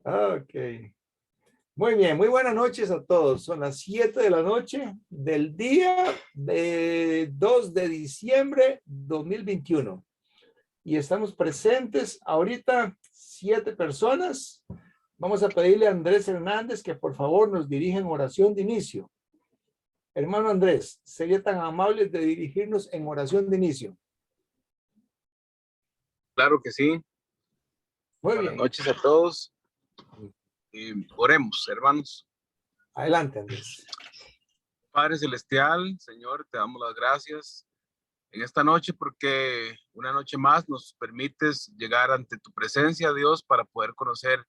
Ok. Muy bien, muy buenas noches a todos. Son las 7 de la noche del día de 2 de diciembre 2021. Y estamos presentes ahorita 7 personas. Vamos a pedirle a Andrés Hernández que por favor nos dirija en oración de inicio. Hermano Andrés, ¿sería tan amable de dirigirnos en oración de inicio? Claro que sí. Muy Buenas bien. noches a todos. Oremos, hermanos. Adelante, Andrés. Padre Celestial, Señor, te damos las gracias en esta noche porque una noche más nos permites llegar ante tu presencia, Dios, para poder conocer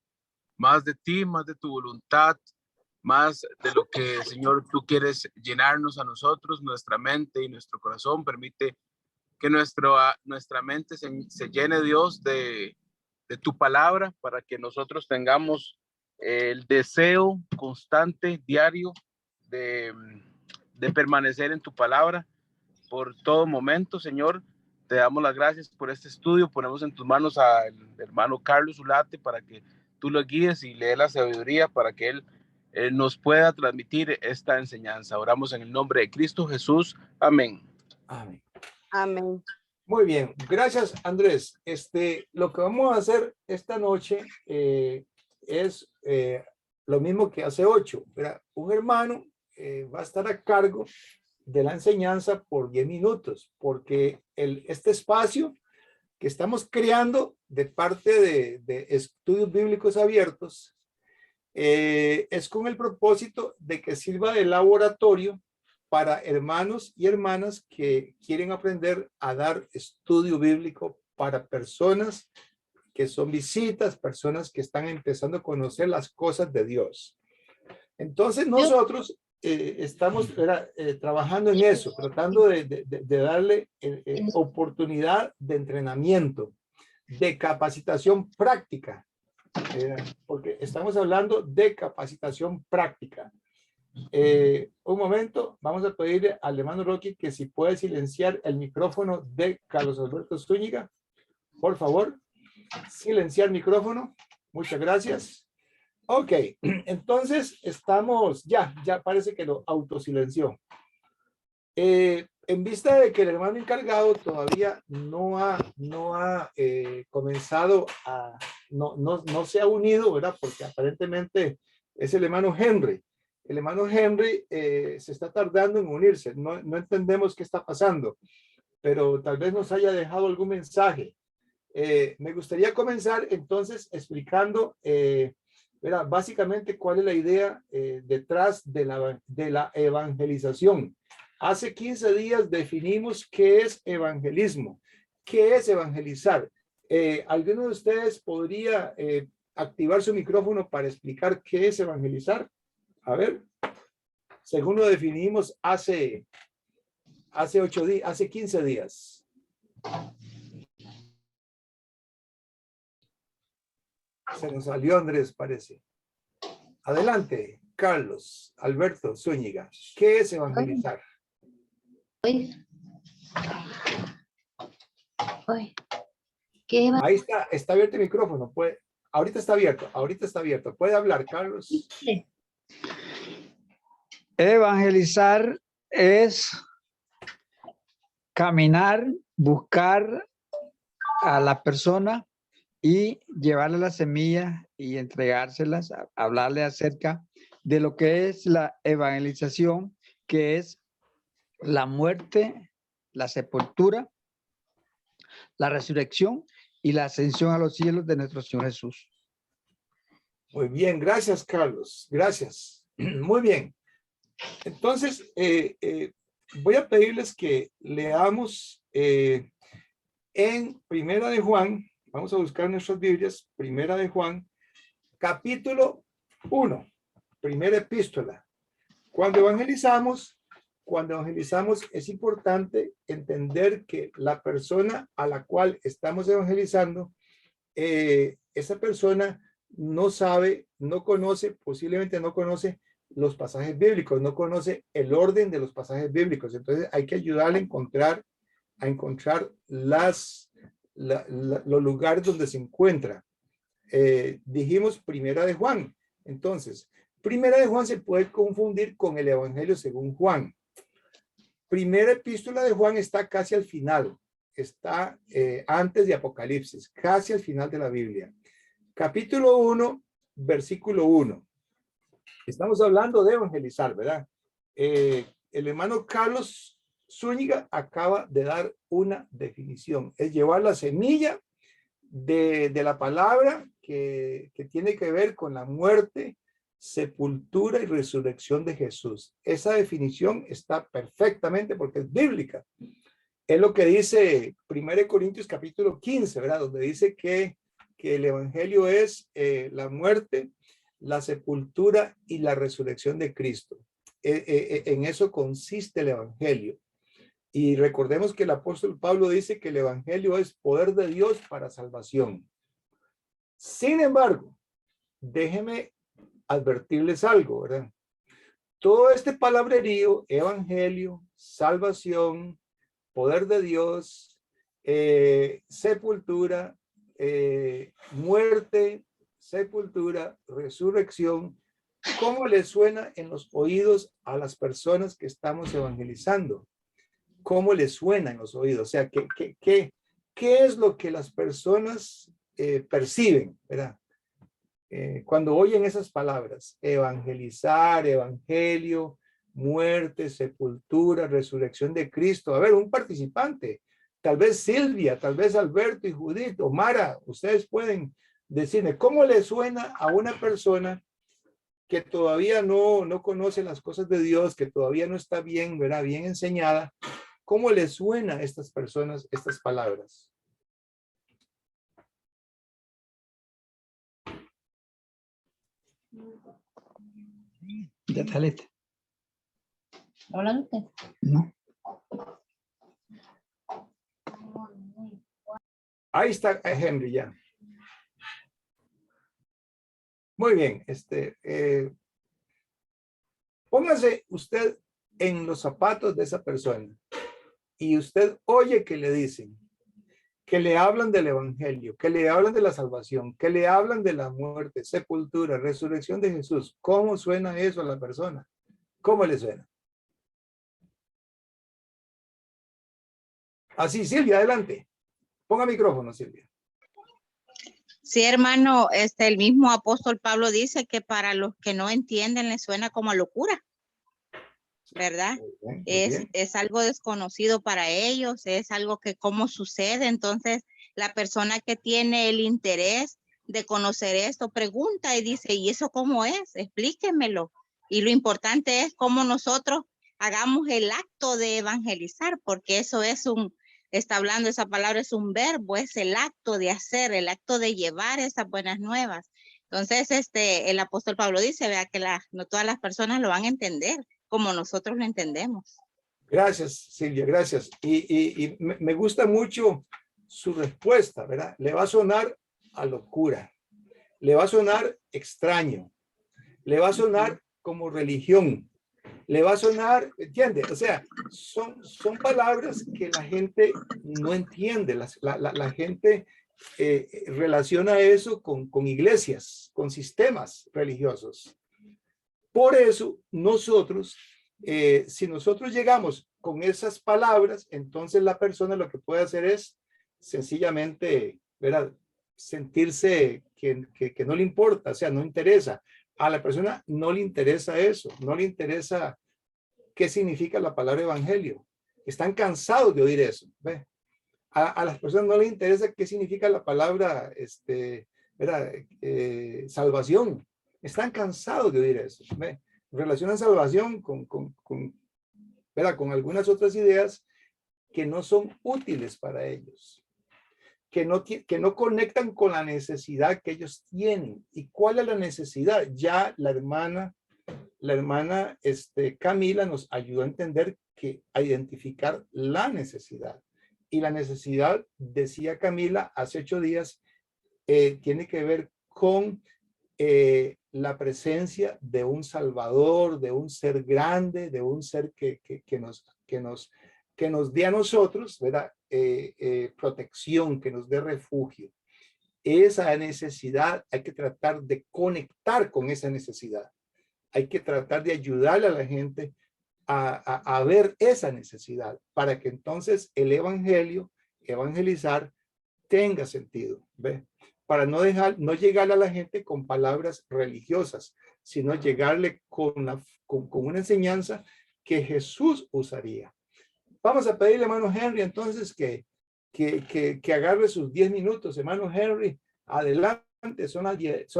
más de ti, más de tu voluntad, más de lo que, Señor, tú quieres llenarnos a nosotros, nuestra mente y nuestro corazón. Permite que nuestra mente se llene, Dios, de tu palabra, para que nosotros tengamos el deseo constante, diario, de permanecer en tu palabra por todo momento. Señor, te damos las gracias por este estudio. Ponemos en tus manos al hermano Carlos Ulate para que tú lo guíes y le dé la sabiduría para que él nos pueda transmitir esta enseñanza. Oramos en el nombre de Cristo Jesús. Amén. Amén. Amén. Muy bien, gracias Andrés. Lo que vamos a hacer esta noche es lo mismo que hace 8. Un hermano va a estar a cargo de la enseñanza por 10 minutos, porque este espacio que estamos creando de parte de estudios bíblicos abiertos es con el propósito de que sirva de laboratorio para hermanos y hermanas que quieren aprender a dar estudio bíblico para personas que son visitas, personas que están empezando a conocer las cosas de Dios. Entonces nosotros estamos trabajando en eso, tratando de darle oportunidad de entrenamiento, de capacitación práctica, porque estamos hablando de capacitación práctica. Un momento, vamos a pedirle al hermano Rocky que si puede silenciar el micrófono de Carlos Alberto Zúñiga, por favor, silenciar micrófono. Muchas gracias. Ok, entonces estamos, ya parece que lo autosilenció. En vista de que el hermano encargado todavía no ha comenzado no se ha unido, ¿verdad? Porque aparentemente es el hermano Henry. El hermano Henry se está tardando en unirse. No entendemos qué está pasando, pero tal vez nos haya dejado algún mensaje. Me gustaría comenzar entonces explicando básicamente cuál es la idea detrás de la evangelización. Hace 15 días definimos qué es evangelismo, qué es evangelizar. ¿Alguno de ustedes podría activar su micrófono para explicar qué es evangelizar? A ver, según lo definimos hace 15 días. Se nos salió Andrés, parece. Adelante, Carlos Alberto Zúñiga. ¿Qué es evangelizar? Ahí está abierto el micrófono. Ahorita está abierto. Puede hablar, Carlos. Evangelizar es caminar, buscar a la persona y llevarle la semilla y entregárselas, hablarle acerca de lo que es la evangelización, que es la muerte, la sepultura, la resurrección y la ascensión a los cielos de nuestro Señor Jesús. Muy bien, gracias, Carlos. Gracias. Muy bien. Entonces, voy a pedirles que leamos en Primera de Juan. Vamos a buscar nuestras Biblias. Primera de Juan, capítulo 1, primera epístola. Cuando evangelizamos es importante entender que la persona a la cual estamos evangelizando, esa persona no sabe, no conoce, posiblemente no conoce los pasajes bíblicos, no conoce el orden de los pasajes bíblicos. Entonces hay que ayudarle a encontrar las los lugares donde se encuentra. Dijimos Primera de Juan. Entonces, Primera de Juan se puede confundir con el Evangelio según Juan. Primera epístola de Juan está casi al final, está antes de Apocalipsis, casi al final de la Biblia. Capítulo 1, versículo 1. Estamos hablando de evangelizar, ¿verdad? El hermano Carlos Zúñiga acaba de dar una definición. Es llevar la semilla de la palabra que tiene que ver con la muerte, sepultura y resurrección de Jesús. Esa definición está perfectamente porque es bíblica. Es lo que dice 1 Corintios capítulo 15, ¿verdad? Donde dice que el evangelio es la muerte, la sepultura y la resurrección de Cristo. En eso consiste el evangelio. Y recordemos que el apóstol Pablo dice que el evangelio es poder de Dios para salvación. Sin embargo, déjeme advertirles algo, ¿verdad? Todo este palabrerío, evangelio, salvación, poder de Dios, sepultura, muerte, sepultura, resurrección, ¿cómo le suena en los oídos a las personas que estamos evangelizando? ¿Cómo le suena en los oídos? O sea, ¿qué es lo que las personas perciben, ¿verdad? Cuando oyen esas palabras, evangelizar, evangelio, muerte, sepultura, resurrección de Cristo. A ver, un participante, tal vez Silvia, tal vez Alberto y Judith o Mara, ustedes pueden decirme, ¿cómo le suena a una persona que todavía no conoce las cosas de Dios, que todavía no está bien, ¿verdad? Bien enseñada? ¿Cómo le suena a estas personas estas palabras? Ya está lista. ¿Habla usted? No. Ahí está Henry ya. Muy bien. Póngase usted en los zapatos de esa persona y usted oye que le dicen, que le hablan del evangelio, que le hablan de la salvación, que le hablan de la muerte, sepultura, resurrección de Jesús. ¿Cómo suena eso a la persona? ¿Cómo le suena? Así, Silvia, adelante. Ponga micrófono, Silvia. Sí, hermano, el mismo apóstol Pablo dice que para los que no entienden les suena como a locura, ¿verdad? Muy bien. Es algo desconocido para ellos, es algo que cómo sucede. Entonces, la persona que tiene el interés de conocer esto pregunta y dice, ¿y eso cómo es? Explíquemelo. Y lo importante es cómo nosotros hagamos el acto de evangelizar, porque eso es está hablando, esa palabra es un verbo, es el acto de hacer, el acto de llevar esas buenas nuevas. Entonces, el apóstol Pablo dice, vea que no todas las personas lo van a entender como nosotros lo entendemos. Gracias, Silvia, gracias. Y me gusta mucho su respuesta, ¿verdad? Le va a sonar a locura, le va a sonar extraño, le va a sonar como religión, le va a sonar, ¿entiende? O sea, son palabras que la gente no entiende, la gente relaciona eso con iglesias, con sistemas religiosos. Por eso nosotros, si nosotros llegamos con esas palabras, entonces la persona lo que puede hacer es sencillamente, ¿verdad?, sentirse que no le importa, o sea, no interesa. A la persona no le interesa eso, no le interesa qué significa la palabra evangelio. Están cansados de oír eso. ¿Ve? A las personas no les interesa qué significa la palabra ¿verdad? Salvación. Están cansados de oír eso. ¿Ve? Relacionan salvación ¿verdad? Con algunas otras ideas que no son útiles para ellos. Que no conectan con la necesidad que ellos tienen. ¿Y cuál es la necesidad? Ya la hermana Camila nos ayudó a entender a identificar la necesidad. Y la necesidad, decía Camila hace 8 días, tiene que ver con la presencia de un Salvador, de un ser grande, de un ser que nos dé a nosotros, ¿verdad?, protección, que nos dé refugio. Esa necesidad hay que tratar de conectar con esa necesidad. Hay que tratar de ayudarle a la gente a ver esa necesidad para que entonces el evangelizar tenga sentido, ¿ve? Para no llegar a la gente con palabras religiosas, sino llegarle con una enseñanza que Jesús usaría. Vamos a pedirle, hermano Henry, entonces que agarre sus 10 minutos, hermano Henry, adelante, son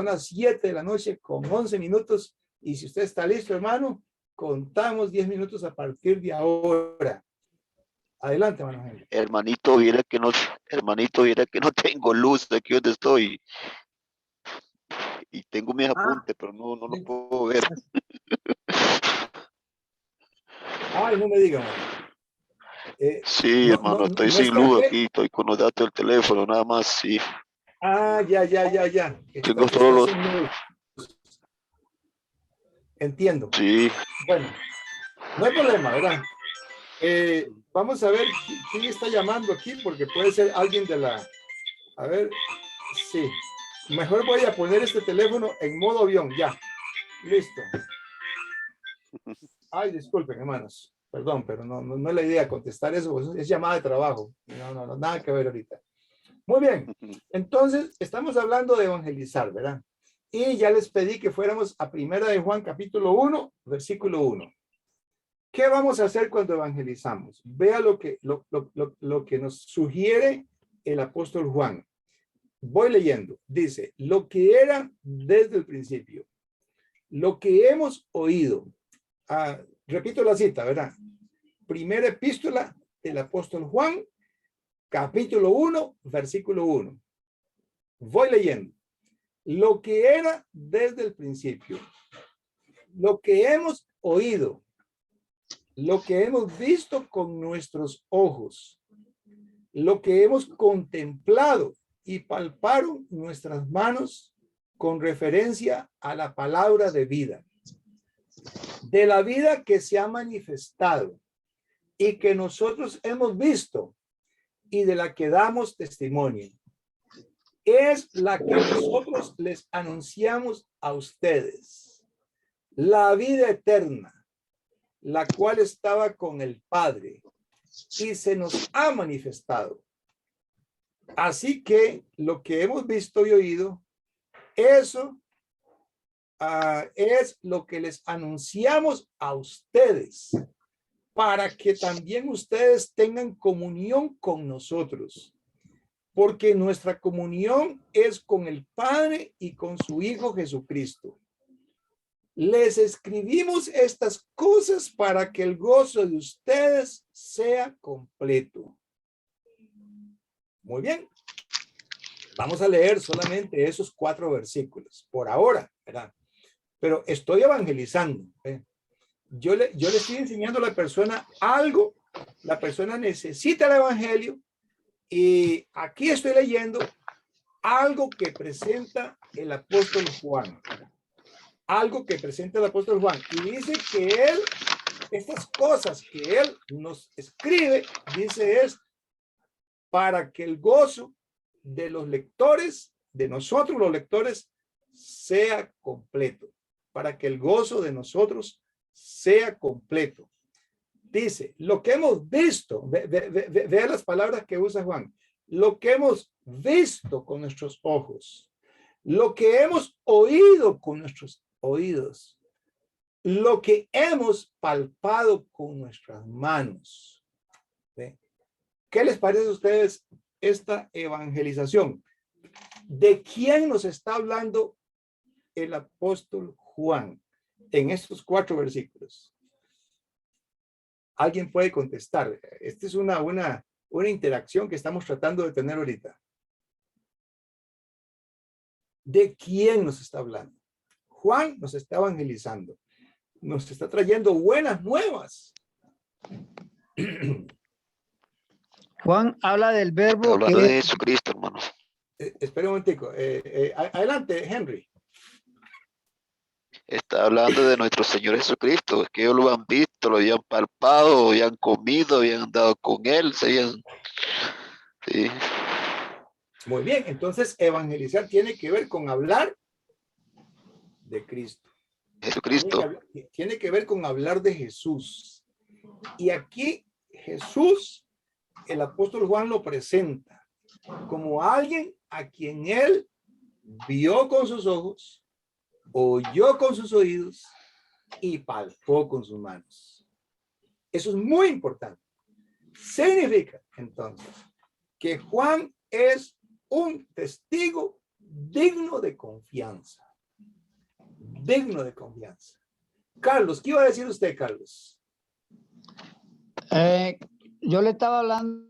las 7 de la noche con 11 minutos, y si usted está listo, hermano, contamos 10 minutos a partir de ahora. Adelante, hermano Henry. Hermanito, viera que no tengo luz aquí donde estoy, y tengo mis apuntes, pero no lo puedo ver. Ay, no me digan. Sí, hermano, estoy sin luz aquí, estoy con los datos del teléfono, nada más, sí. Ya. Tengo solo los... Entiendo. Sí. Bueno, no hay problema, ¿verdad? Vamos a ver quién está llamando aquí, porque puede ser alguien de la... A ver, sí. Mejor voy a poner este teléfono en modo avión, ya. Listo. Ay, disculpen, hermanos. Perdón, pero no es la idea contestar eso, pues es llamada de trabajo. No, nada que ver ahorita. Muy bien. Entonces, estamos hablando de evangelizar, ¿verdad? Y ya les pedí que fuéramos a 1 de Juan, capítulo 1, versículo 1. ¿Qué vamos a hacer cuando evangelizamos? Vea lo que nos sugiere el apóstol Juan. Voy leyendo. Dice, lo que era desde el principio, lo que hemos oído. Repito la cita, ¿verdad? Primera epístola del apóstol Juan, capítulo 1, versículo 1. Voy leyendo. Lo que era desde el principio, lo que hemos oído, lo que hemos visto con nuestros ojos, lo que hemos contemplado y palparon nuestras manos con referencia a la palabra de vida, de la vida que se ha manifestado y que nosotros hemos visto y de la que damos testimonio. Es la que nosotros les anunciamos a ustedes, la vida eterna, la cual estaba con el Padre y se nos ha manifestado. Así que lo que hemos visto y oído, eso es lo que les anunciamos a ustedes, para que también ustedes tengan comunión con nosotros. Porque nuestra comunión es con el Padre y con su Hijo Jesucristo. Les escribimos estas cosas para que el gozo de ustedes sea completo. Muy bien. Vamos a leer solamente esos 4 versículos por ahora, ¿verdad? Pero estoy evangelizando. Yo le estoy enseñando a la persona algo. La persona necesita el evangelio. Y aquí estoy leyendo algo que presenta el apóstol Juan. Algo que presenta el apóstol Juan. Y dice que él, estas cosas que él nos escribe, dice es para que el gozo de los lectores, de nosotros los lectores, sea completo. Para que el gozo de nosotros sea completo. Dice, lo que hemos visto, vea las palabras que usa Juan, lo que hemos visto con nuestros ojos, lo que hemos oído con nuestros oídos, lo que hemos palpado con nuestras manos. ¿Ve? ¿Qué les parece a ustedes esta evangelización? ¿De quién nos está hablando el apóstol Juan en estos 4 versículos? Alguien puede contestar. Esta es una interacción que estamos tratando de tener ahorita. ¿De quién nos está hablando? Juan nos está evangelizando. Nos está trayendo buenas nuevas. Juan habla del verbo. Hablando de Jesucristo, hermano. Espera un momentico. Adelante, Henry. Está hablando de nuestro Señor Jesucristo, es que ellos lo han visto, lo habían palpado, habían comido, habían andado con Él, sí. Muy bien, entonces evangelizar tiene que ver con hablar de Cristo. Jesucristo. Tiene que ver con hablar de Jesús. Y aquí Jesús, el apóstol Juan lo presenta como alguien a quien él vio con sus ojos, oyó con sus oídos y palpó con sus manos. Eso es muy importante. Significa entonces que Juan es un testigo digno de confianza. Digno de confianza. Carlos, ¿qué iba a decir usted, Carlos? Yo le estaba hablando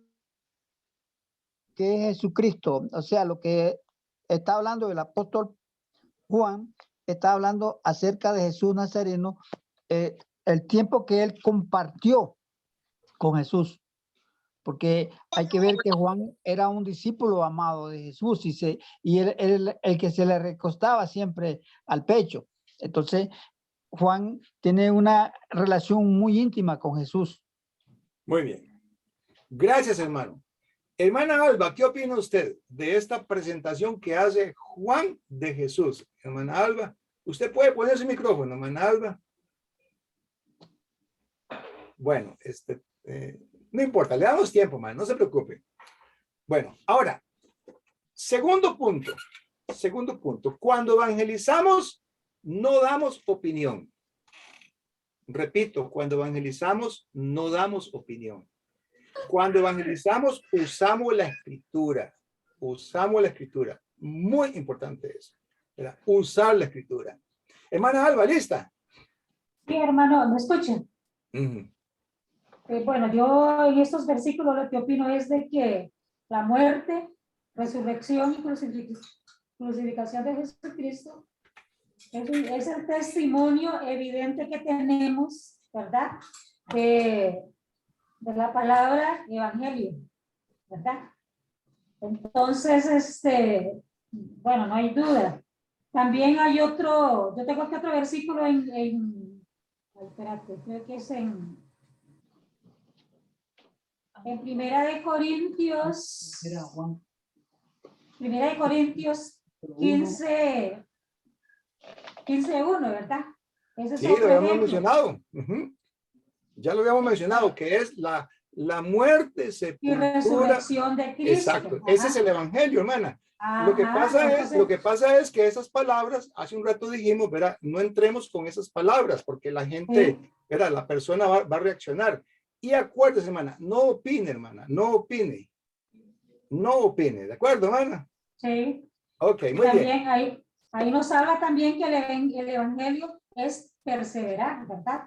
que es Jesucristo, o sea, lo que está hablando el apóstol Juan, está hablando acerca de Jesús Nazareno, el tiempo que él compartió con Jesús, porque hay que ver que Juan era un discípulo amado de Jesús y él el que se le recostaba siempre al pecho. Entonces, Juan tiene una relación muy íntima con Jesús. Muy bien. Gracias, hermano. Hermana Alba, ¿qué opina usted de esta presentación que hace Juan de Jesús? Hermana Alba, usted puede poner su micrófono, hermana Alba. Bueno, no importa, le damos tiempo, man, no se preocupe. Bueno, ahora, segundo punto. Cuando evangelizamos, no damos opinión. Repito, cuando evangelizamos, no damos opinión. Cuando evangelizamos, usamos la escritura. Usamos la escritura. Muy importante eso, ¿verdad? Usar la escritura. Hermana Alba, ¿lista? Sí, hermano, ¿me escuchan? Bueno, yo en estos versículos lo que opino es de que la muerte, resurrección y crucificación de Jesucristo es el testimonio evidente que tenemos, ¿verdad? De la palabra evangelio, ¿verdad? Entonces, bueno, no hay duda. También hay otro, yo tengo aquí otro versículo espérate, creo que es en Primera de Corintios 15:1, ¿verdad? Ese Sí, es lo otro habíamos ejemplo. mencionado. Ya lo habíamos mencionado, que es la muerte, Y sepultura. resurrección de Cristo. Exacto, ese es el evangelio, hermana. Lo que pasa es que esas palabras, hace un rato dijimos, ¿verdad? No entremos con esas palabras porque la gente, ¿verdad? La persona va a reaccionar. Y acuérdese, hermana, no opine, hermana, no opine. No opine, ¿de acuerdo, hermana? Sí. Ok, muy también bien. Ahí nos habla también que el evangelio es perseverar, ¿verdad?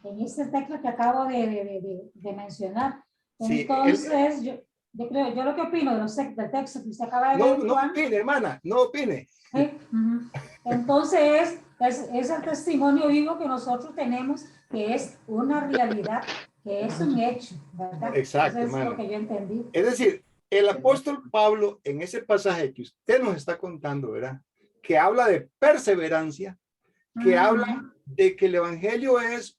En este texto que acabo de mencionar. Entonces, sí, yo creo, yo lo que opino del texto que usted acaba de no, ver, no Juan, opine, hermana, no opine. ¿sí? Entonces, es el testimonio vivo que nosotros tenemos, que es una realidad, que es un hecho, ¿verdad? Exacto, eso es hermana. lo que yo entendí. Es decir, el apóstol Pablo, en ese pasaje que usted nos está contando, ¿verdad? Que habla de perseverancia, que habla de que el evangelio es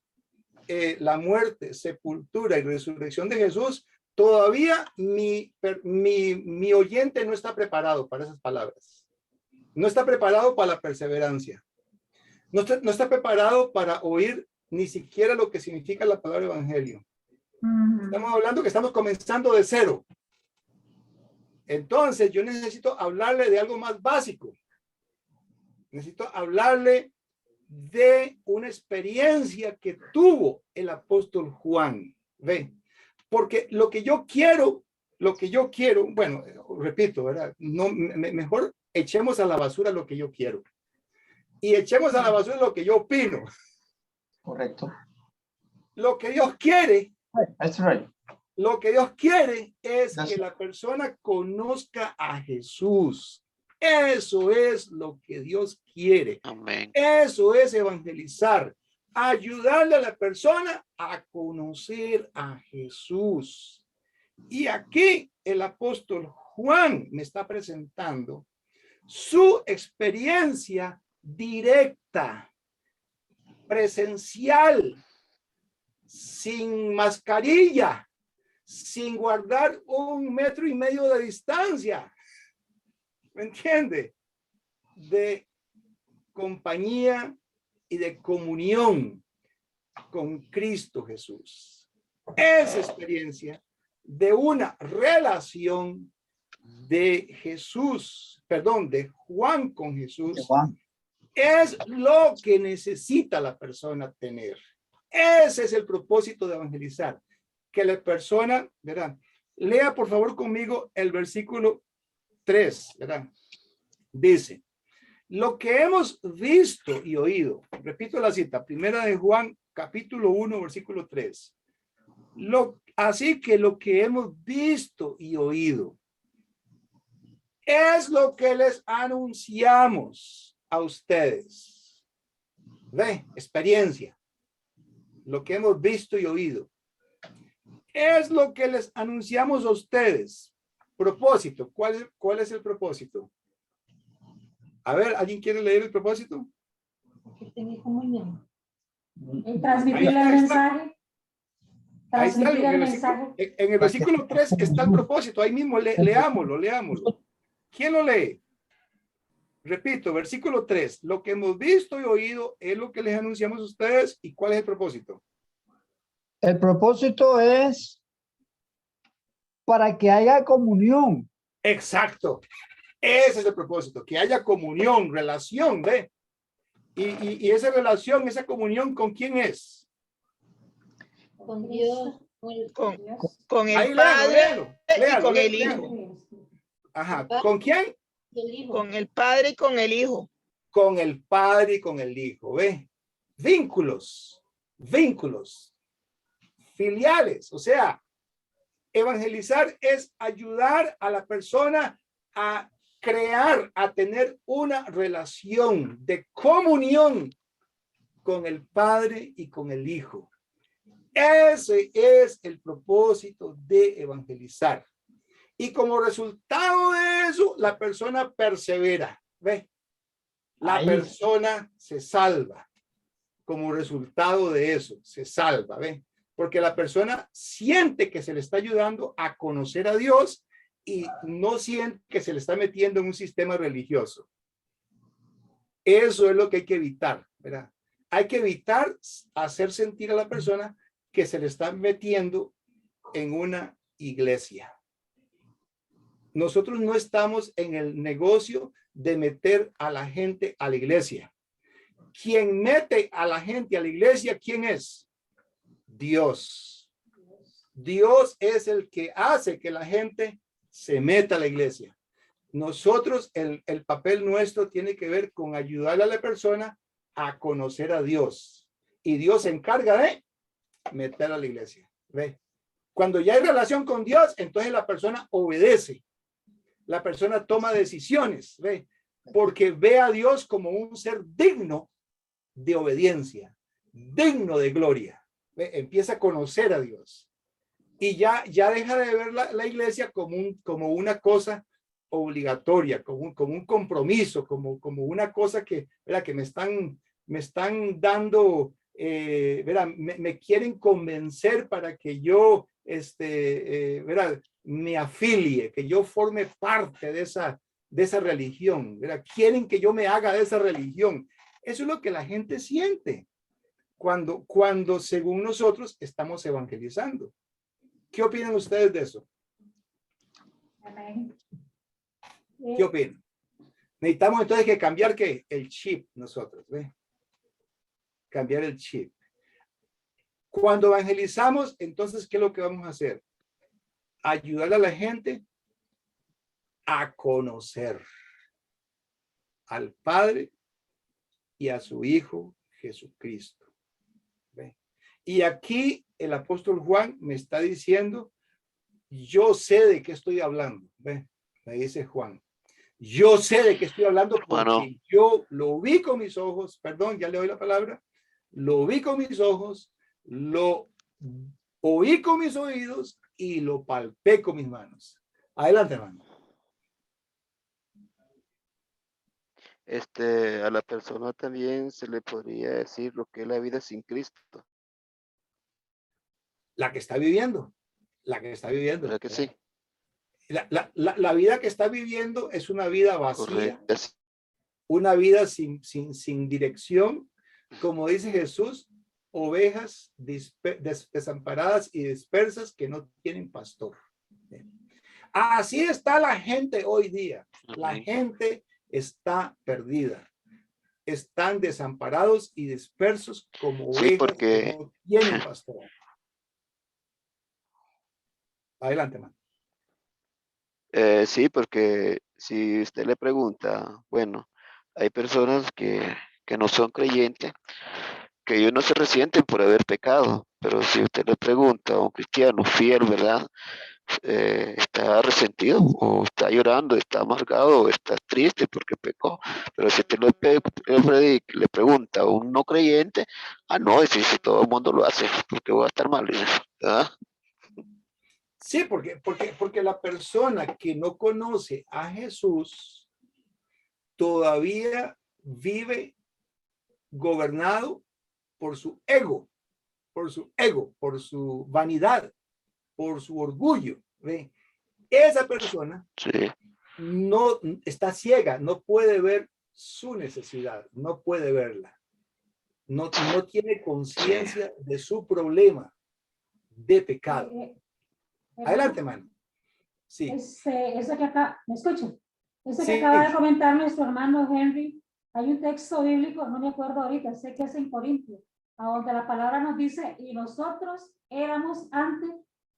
la muerte, sepultura y resurrección de Jesús. Todavía mi oyente no está preparado para esas palabras. No está preparado para la perseverancia. No está preparado para oír ni siquiera lo que significa la palabra evangelio. Estamos hablando que estamos comenzando de cero. Entonces yo necesito hablarle de algo más básico. Necesito hablarle de una experiencia que tuvo el apóstol Juan. ¿Ve? Porque lo que yo quiero, bueno, repito, ¿verdad? No, mejor echemos a la basura lo que yo quiero. Y echemos a la basura lo que yo opino. Correcto. Lo que Dios quiere. That's right. Lo que Dios quiere es que la persona conozca a Jesús. Eso es lo que Dios quiere. Amén. Eso es evangelizar. Ayudarle a la persona a conocer a Jesús. Y aquí el apóstol Juan me está presentando su experiencia directa presencial, sin mascarilla, sin guardar 1,5 metros de distancia. ¿Me entiende? De compañía y de comunión con Cristo Jesús. Esa experiencia de una relación de Jesús, perdón, de Juan con Jesús, es lo que necesita la persona tener. Ese es el propósito de evangelizar, que la persona, ¿verdad? Lea por favor conmigo el versículo 3, ¿verdad? Dice, lo que hemos visto y oído, repito la cita, primera de Juan, capítulo 1, versículo 3. Así que lo que hemos visto y oído es lo que les anunciamos a ustedes. Ve, experiencia. Lo que hemos visto y oído es lo que les anunciamos a ustedes. Propósito. ¿Cuál es el propósito? A ver, ¿alguien quiere leer el propósito? Que tenga comunión. Transmitir el mensaje. Ahí está, Transmitir el mensaje. en el versículo 3 está el propósito. Ahí mismo, leámoslo. ¿Quién lo lee? Repito, versículo 3. Lo que hemos visto y oído es lo que les anunciamos a ustedes. ¿Y cuál es el propósito? El propósito es para que haya comunión. Exacto. Ese es el propósito, que haya comunión, relación, ¿ve? Y esa relación, esa comunión, ¿con quién es? Con Dios. Con el Ahí Padre léalo, y con el léalo. Hijo. Ajá, ¿con quién? Con el Padre y con el Hijo. Con el Padre y con el Hijo, ¿ve? Vínculos filiales, o sea, evangelizar es ayudar a la persona a crear, a tener una relación de comunión con el Padre y con el Hijo. Ese es el propósito de evangelizar. Y como resultado de eso, la persona persevera, ¿ve? La persona se salva. Como resultado de eso, se salva, ¿ve? Porque la persona siente que se le está ayudando a conocer a Dios y no siente que se le está metiendo en un sistema religioso. Eso es lo que hay que evitar, ¿verdad? Hay que evitar hacer sentir a la persona que se le está metiendo en una iglesia. Nosotros no estamos en el negocio de meter a la gente a la iglesia. Quien mete a la gente a la iglesia, ¿quién es? Dios. Dios es el que hace que la gente se meta a la iglesia. Nosotros, el papel nuestro tiene que ver con ayudarle a la persona a conocer a Dios. Y Dios se encarga de meter a la iglesia. ¿Ve? Cuando ya hay relación con Dios, entonces la persona obedece. La persona toma decisiones, ¿ve? Porque ve a Dios como un ser digno de obediencia, digno de gloria. ¿Ve? Empieza a conocer a Dios. Y ya deja de ver la iglesia como una cosa obligatoria, como un compromiso, como una cosa que, ¿verdad? Que me están dando, ¿verdad? Me quieren convencer para que yo, ¿verdad? Me afilie, que yo forme parte de esa religión, ¿verdad? Quieren que yo me haga de esa religión. Eso es lo que la gente siente cuando según nosotros estamos evangelizando. ¿Qué opinan ustedes de eso? Amén. ¿Qué opinan? Necesitamos entonces que cambiar ¿qué? El chip nosotros, ¿ve? Cambiar el chip. Cuando evangelizamos, entonces, ¿qué es lo que vamos a hacer? Ayudar a la gente a conocer al Padre y a su Hijo Jesucristo. ¿Ve? Y aquí el apóstol Juan me está diciendo, yo sé de qué estoy hablando. ¿Ve? Me dice Juan. Yo sé de qué estoy hablando porque yo lo vi con mis ojos, perdón, ya le doy la palabra, lo vi con mis ojos, lo oí con mis oídos y lo palpé con mis manos. Adelante, hermano. A la persona también se le podría decir lo que es la vida sin Cristo. La que está viviendo, la que está viviendo. ¿Verdad que sí? La vida que está viviendo es una vida vacía, Correcto. una vida sin dirección, como dice Jesús, ovejas desamparadas y dispersas que no tienen pastor. Así está la gente hoy día. La gente está perdida. Están desamparados y dispersos como ovejas Sí, porque que no tienen pastor. Adelante, man. Sí, porque si usted le pregunta, bueno, hay personas que no son creyentes, que ellos no se resienten por haber pecado, pero si usted le pregunta a un cristiano fiel, ¿verdad? Está resentido o está llorando, está amargado o está triste porque pecó. Pero si usted le pregunta a un no creyente, no, si todo el mundo lo hace, porque voy a estar mal, ¿verdad? Sí, porque la persona que no conoce a Jesús todavía vive gobernado por su ego, por su vanidad, por su orgullo. ¿Ve? Esa persona Sí. no está ciega, no puede ver su necesidad, no puede verla. No tiene conciencia de su problema de pecado. Adelante, man. Sí. Eso que acá, ¿me escuchan? Eso que Sí. acaba de comentar nuestro hermano Henry, hay un texto bíblico, no me acuerdo ahorita, sé que es en Corintios, a donde la palabra nos dice, y nosotros éramos antes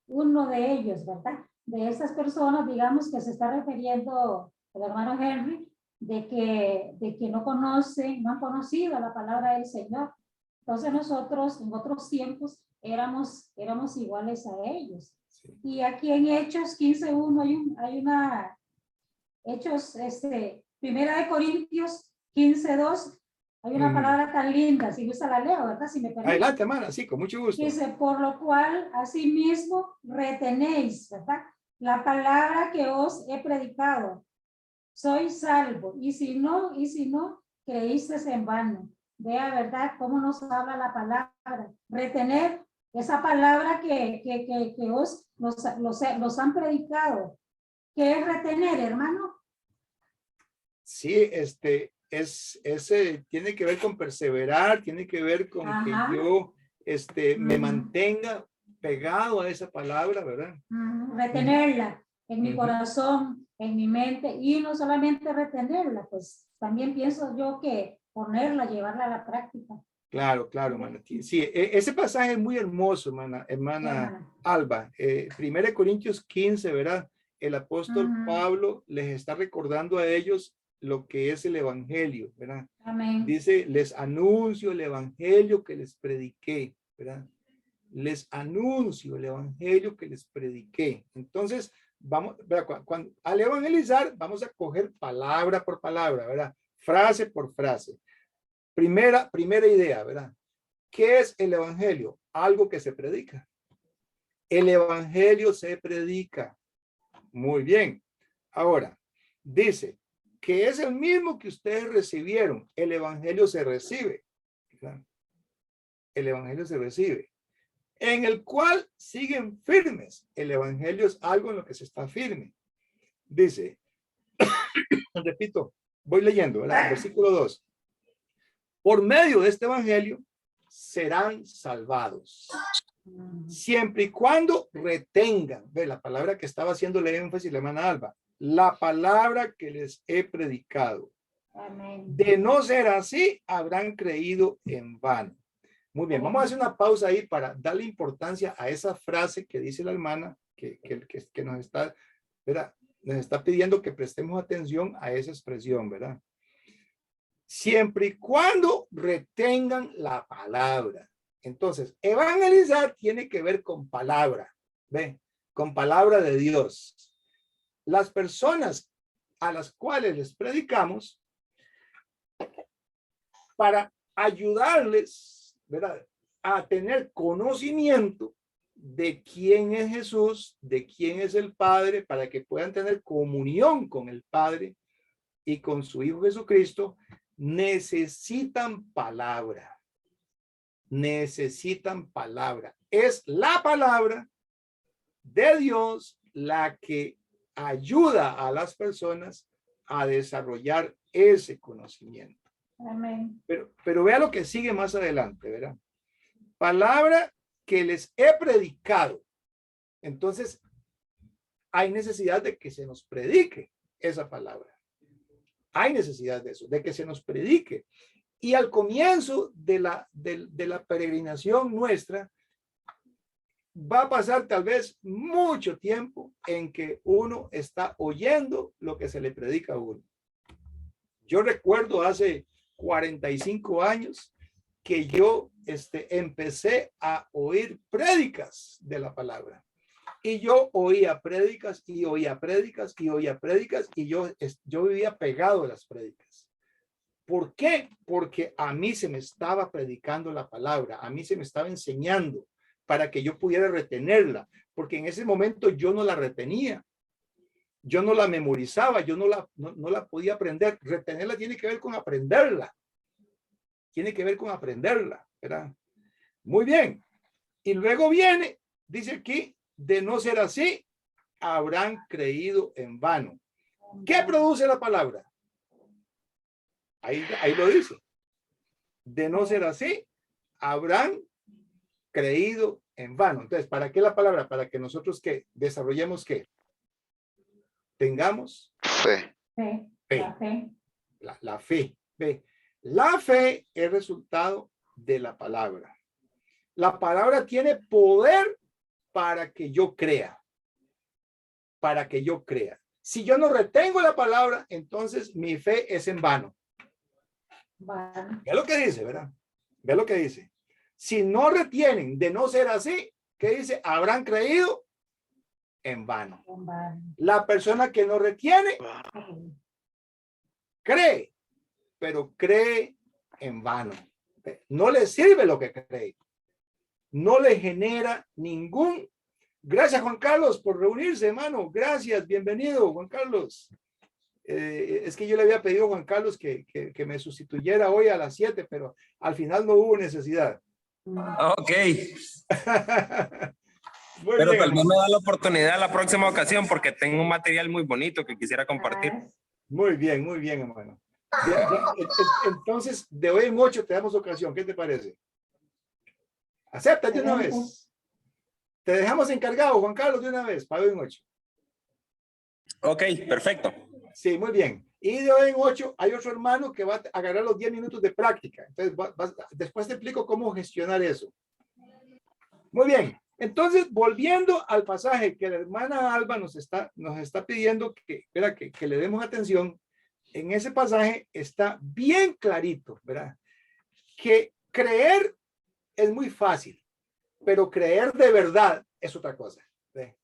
uno de ellos, ¿verdad? De esas personas, digamos, que se está refiriendo el hermano Henry, de que no conocen, no han conocido la palabra del Señor. Entonces nosotros en otros tiempos éramos iguales a ellos. Y aquí en Hechos 15:1 hay una, Hechos, Primera de Corintios 15:2, hay una palabra tan linda, si gusta la leo, ¿verdad? Si me permite. Adelante, hermana, sí, con mucho gusto. Dice, por lo cual, asimismo, retenéis, ¿verdad? La palabra que os he predicado. Sois salvo. Y si no, creíste en vano. Vea, ¿verdad? Cómo nos habla la palabra. Retener esa palabra que los han predicado. ¿Qué es retener, hermano? Sí, tiene que ver con perseverar, tiene que ver con que yo me mantenga pegado a esa palabra, ¿verdad? Retenerla en mi corazón, en mi mente, y no solamente retenerla, pues también pienso yo que ponerla, llevarla a la práctica. Claro, hermana. Sí, ese pasaje es muy hermoso, hermana Alba. 1 Corintios 15, ¿verdad? El apóstol Pablo les está recordando a ellos lo que es el evangelio, ¿verdad? Amén. Dice, les anuncio el evangelio que les prediqué, ¿verdad? Les anuncio el evangelio que les prediqué. Entonces, vamos, al evangelizar, vamos a coger palabra por palabra, ¿verdad? Frase por frase. Primera idea, ¿verdad? ¿Qué es el evangelio? Algo que se predica. El evangelio se predica. Muy bien. Ahora, dice que es el mismo que ustedes recibieron. El evangelio se recibe. ¿Verdad? El evangelio se recibe. En el cual siguen firmes. El evangelio es algo en lo que se está firme. Dice, repito, voy leyendo, ¿verdad? Versículo 2. Por medio de este evangelio serán salvados. Siempre y cuando retengan, ve la palabra que estaba haciéndole énfasis la hermana Alba, la palabra que les he predicado. Amén. De no ser así, habrán creído en vano. Muy bien, vamos a hacer una pausa ahí para darle importancia a esa frase que dice la hermana que nos está, ¿verdad? Nos está pidiendo que prestemos atención a esa expresión, ¿verdad? Siempre y cuando retengan la palabra. Entonces, evangelizar tiene que ver con palabra, ¿ve? Con palabra de Dios. Las personas a las cuales les predicamos, para ayudarles, ¿verdad?, a tener conocimiento de quién es Jesús, de quién es el Padre, para que puedan tener comunión con el Padre, y con su Hijo Jesucristo, necesitan palabra. Necesitan palabra. Es la palabra de Dios la que ayuda a las personas a desarrollar ese conocimiento. Amén. Pero vea lo que sigue más adelante, ¿verdad? Palabra que les he predicado. Entonces, hay necesidad de que se nos predique esa palabra. Hay necesidad de eso, de que se nos predique. Y al comienzo de la peregrinación nuestra, va a pasar tal vez mucho tiempo en que uno está oyendo lo que se le predica a uno. Yo recuerdo hace 45 años que yo empecé a oír prédicas de la palabra. Y yo oía prédicas y oía prédicas y oía prédicas y yo vivía pegado a las prédicas. ¿Por qué? Porque a mí se me estaba predicando la palabra, a mí se me estaba enseñando para que yo pudiera retenerla, porque en ese momento yo no la retenía, yo no la memorizaba, yo no la podía aprender. Retenerla tiene que ver con aprenderla, tiene que ver con aprenderla, ¿verdad? Muy bien. Y luego viene, dice aquí, de no ser así, habrán creído en vano. ¿Qué produce la palabra? Ahí lo dice. De no ser así, habrán creído en vano. Entonces, ¿para qué la palabra? Para que nosotros ¿qué? Desarrollemos ¿qué? Tengamos Fe. Fe. fe. La fe. La fe. Ve. La fe es resultado de la palabra. La palabra tiene poder para que yo crea. Para que yo crea. Si yo no retengo la palabra, entonces mi fe es en vano. Vale. Ve lo que dice, ¿verdad? Ve lo que dice. Si no retienen de no ser así, ¿qué dice? Habrán creído en vano. Vale. La persona que no retiene, cree, pero cree en vano. No le sirve lo que cree. No le genera ningún. Gracias, Juan Carlos, por reunirse, hermano. Gracias, bienvenido, Juan Carlos. Es que yo le había pedido a Juan Carlos que me sustituyera hoy a las 7, pero al final no hubo necesidad. Ok. Muy Pero bien, tal vez hermano. me da la oportunidad la próxima ocasión porque tengo un material muy bonito que quisiera compartir. Muy bien, hermano. Entonces, de hoy en 8 te damos ocasión. ¿Qué te parece? Acepta de una vez. Te dejamos encargado, Juan Carlos, de una vez, para hoy en 8. Ok, perfecto. Sí, muy bien. Y de hoy en 8 hay otro hermano que va a agarrar los 10 minutos de práctica. Entonces, después te explico cómo gestionar eso. Muy bien. Entonces, volviendo al pasaje que la hermana Alba nos está pidiendo que le demos atención, en ese pasaje está bien clarito, ¿verdad? Que creer es muy fácil, pero creer de verdad es otra cosa, ¿ve?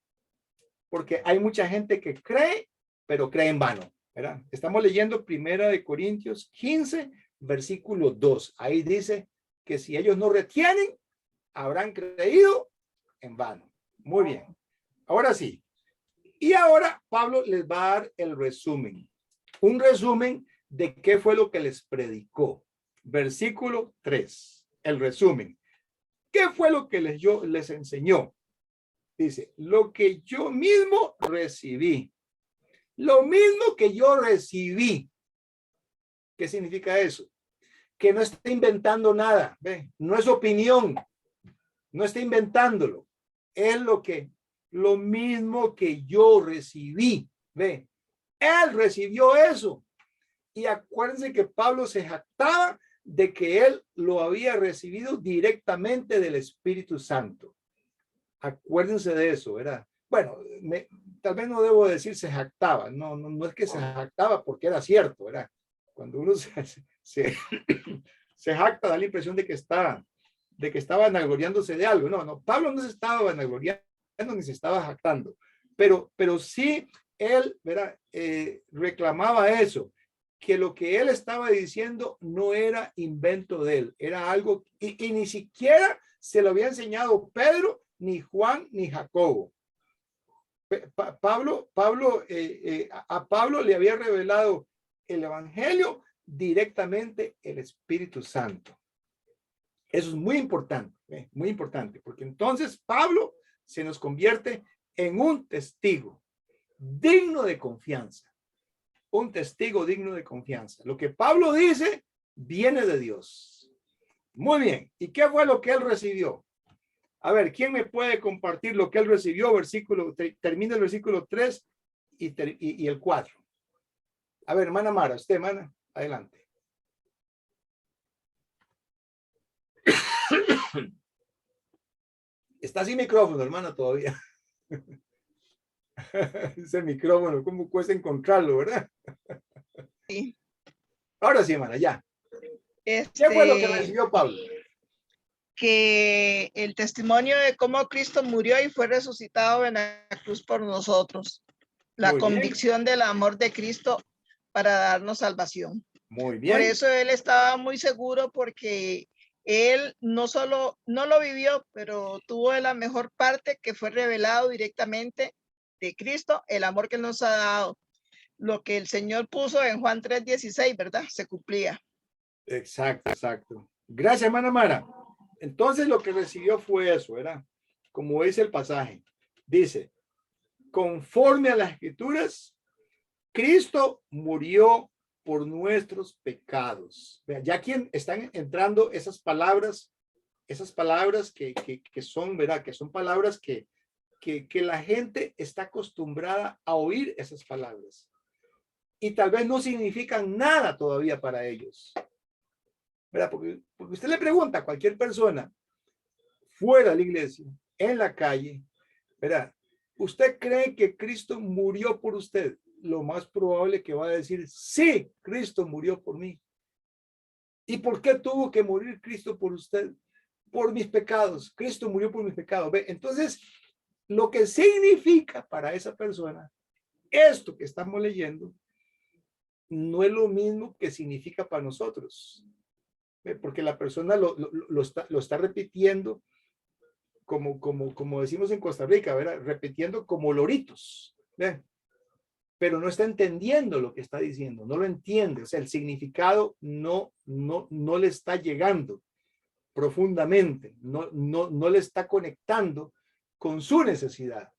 Porque hay mucha gente que cree, pero cree en vano, ¿verdad? Estamos leyendo 1 Corintios 15, versículo 2. Ahí dice que si ellos no retienen, habrán creído en vano. Muy bien. Ahora sí. Y ahora Pablo les va a dar el resumen. Un resumen de qué fue lo que les predicó. Versículo 3. El resumen. ¿Qué fue lo que les enseñó? Dice, lo que yo mismo recibí. Lo mismo que yo recibí. ¿Qué significa eso? Que no está inventando nada. ¿Ve? No es opinión. No está inventándolo. Es lo mismo que yo recibí. ¿Ve? Él recibió eso. Y acuérdense que Pablo se jactaba de que él lo había recibido directamente del Espíritu Santo. Acuérdense de eso, ¿verdad? Bueno, tal vez no debo decir se jactaba. No es que se jactaba porque era cierto, ¿verdad? Cuando uno se jacta, da la impresión de que estaba vanagloriándose de algo. No, Pablo no se estaba vanagloriando ni se estaba jactando, pero sí él, ¿verdad? Reclamaba eso, que lo que él estaba diciendo no era invento de él, era algo, y ni siquiera se lo había enseñado Pedro, ni Juan, ni Jacobo. A Pablo le había revelado el evangelio directamente el Espíritu Santo. Eso es muy importante, porque entonces Pablo se nos convierte en un testigo digno de confianza. Un testigo digno de confianza. Lo que Pablo dice viene de Dios. Muy bien. ¿Y qué fue lo que él recibió? A ver, ¿quién me puede compartir lo que él recibió? Termina el versículo 3 y el 4. A ver, hermana Mara, usted, hermana, adelante. Está sin micrófono, hermana, todavía. Ese micrófono, ¿cómo cuesta encontrarlo, verdad? Sí. Ahora sí, hermana, ya. ¿Qué fue lo que recibió Pablo? Que el testimonio de cómo Cristo murió y fue resucitado en la cruz por nosotros. La Muy bien. convicción del amor de Cristo para darnos salvación. Muy bien. Por eso él estaba muy seguro, porque él no solo no lo vivió, pero tuvo la mejor parte, que fue revelado directamente de Cristo, el amor que él nos ha dado. Lo que el Señor puso en Juan 3:16, ¿verdad? Se cumplía. Exacto, exacto. Gracias, hermana Mara. Entonces lo que recibió fue eso, ¿verdad? Como dice el pasaje. Dice, conforme a las Escrituras, Cristo murió por nuestros pecados. Ya aquí están entrando esas palabras que son, ¿verdad? Que son palabras que la gente está acostumbrada a oír esas palabras. Y tal vez no significan nada todavía para ellos. ¿Verdad? Porque usted le pregunta a cualquier persona fuera de la iglesia, en la calle, ¿verdad? ¿Usted cree que Cristo murió por usted? Lo más probable que va a decir, sí, Cristo murió por mí. ¿Y por qué tuvo que morir Cristo por usted? Por mis pecados. Cristo murió por mis pecados. ¿Ve? Entonces, lo que significa para esa persona, esto que estamos leyendo, no es lo mismo que significa para nosotros. Porque la persona lo está repitiendo como decimos en Costa Rica, ¿verdad? Repitiendo como loritos, ¿verdad? Pero no está entendiendo lo que está diciendo, no lo entiende, o sea, el significado no le está llegando profundamente, no le está conectando con su necesidad,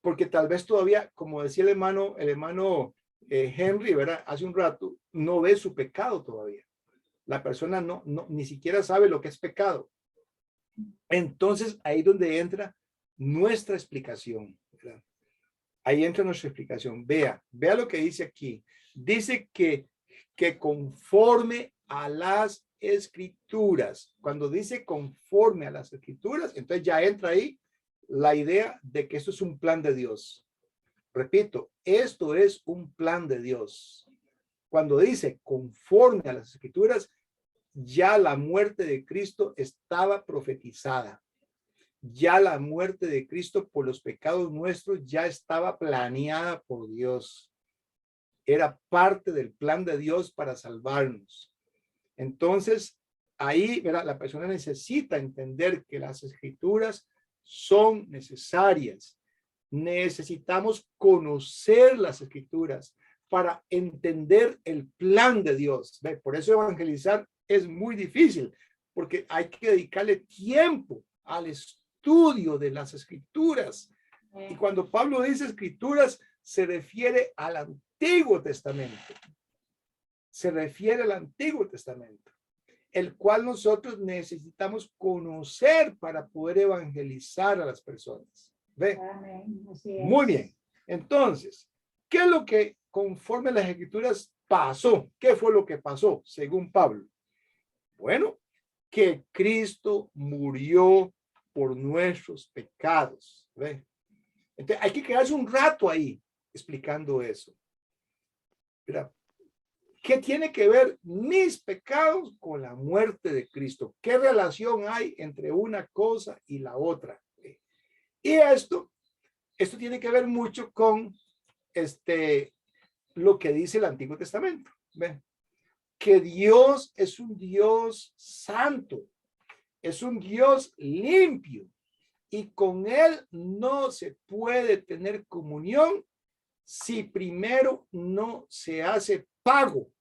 porque tal vez todavía, como decía el hermano Henry, ¿verdad? Hace un rato, no ve su pecado todavía. La persona ni siquiera sabe lo que es pecado. Entonces, ahí es donde entra nuestra explicación, ¿verdad? Ahí entra nuestra explicación. Vea lo que dice aquí. Dice que conforme a las escrituras. Cuando dice conforme a las escrituras, entonces ya entra ahí la idea de que esto es un plan de Dios. Repito, esto es un plan de Dios. Cuando dice conforme a las escrituras, ya la muerte de Cristo estaba profetizada. Ya la muerte de Cristo por los pecados nuestros ya estaba planeada por Dios. Era parte del plan de Dios para salvarnos. Entonces, ahí, ¿verdad? La persona necesita entender que las escrituras son necesarias. Necesitamos conocer las escrituras para entender el plan de Dios. ¿Ve? Por eso evangelizar es muy difícil, porque hay que dedicarle tiempo al estudio de las escrituras. Y cuando Pablo dice escrituras, se refiere al Antiguo Testamento. Se refiere al Antiguo Testamento, el cual nosotros necesitamos conocer para poder evangelizar a las personas. ¿Ve? Muy bien. Entonces, ¿qué es lo que conforme a las escrituras pasó? ¿Qué fue lo que pasó según Pablo? Bueno, que Cristo murió por nuestros pecados. ¿Ve? Entonces, hay que quedarse un rato ahí explicando eso. Mira, ¿qué tiene que ver mis pecados con la muerte de Cristo? ¿Qué relación hay entre una cosa y la otra? Y esto tiene que ver mucho con lo que dice el Antiguo Testamento. ¿Ve? Que Dios es un Dios santo, es un Dios limpio, y con él no se puede tener comunión si primero no se hace pago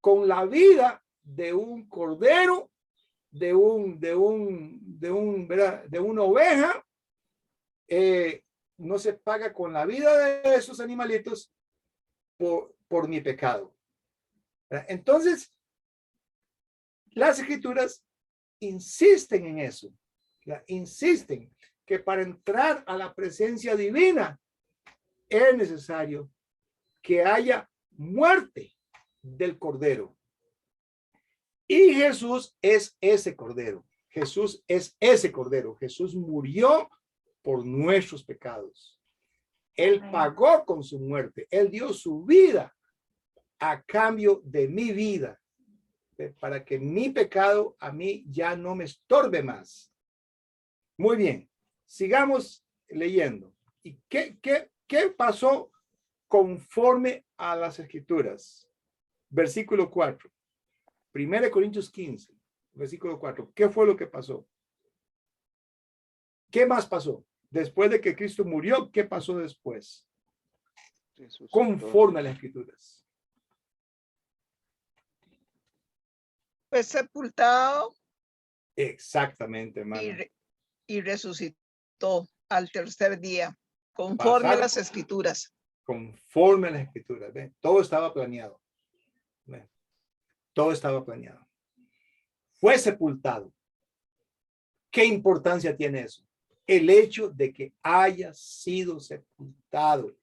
con la vida de un cordero, de una oveja, no se paga con la vida de esos animalitos por mi pecado. Entonces, las escrituras insisten en eso, insisten que para entrar a la presencia divina es necesario que haya muerte del cordero. Y Jesús es ese cordero. Jesús es ese cordero. Jesús murió por nuestros pecados. Él pagó con su muerte. Él dio su vida a cambio de mi vida, para que mi pecado a mí ya no me estorbe más. Muy bien, sigamos leyendo. ¿Y qué pasó conforme a las escrituras? Versículo 4. 1 Corintios 15, versículo 4. ¿Qué fue lo que pasó? ¿Qué más pasó? Después de que Cristo murió, ¿qué pasó después? Conforme a las escrituras. Fue sepultado. Exactamente, hermano. Y resucitó al tercer día, conforme a las escrituras. Conforme a las escrituras. ¿Ven? Todo estaba planeado. ¿Ven? Todo estaba planeado. Fue sepultado. ¿Qué importancia tiene eso? El hecho de que haya sido sepultado,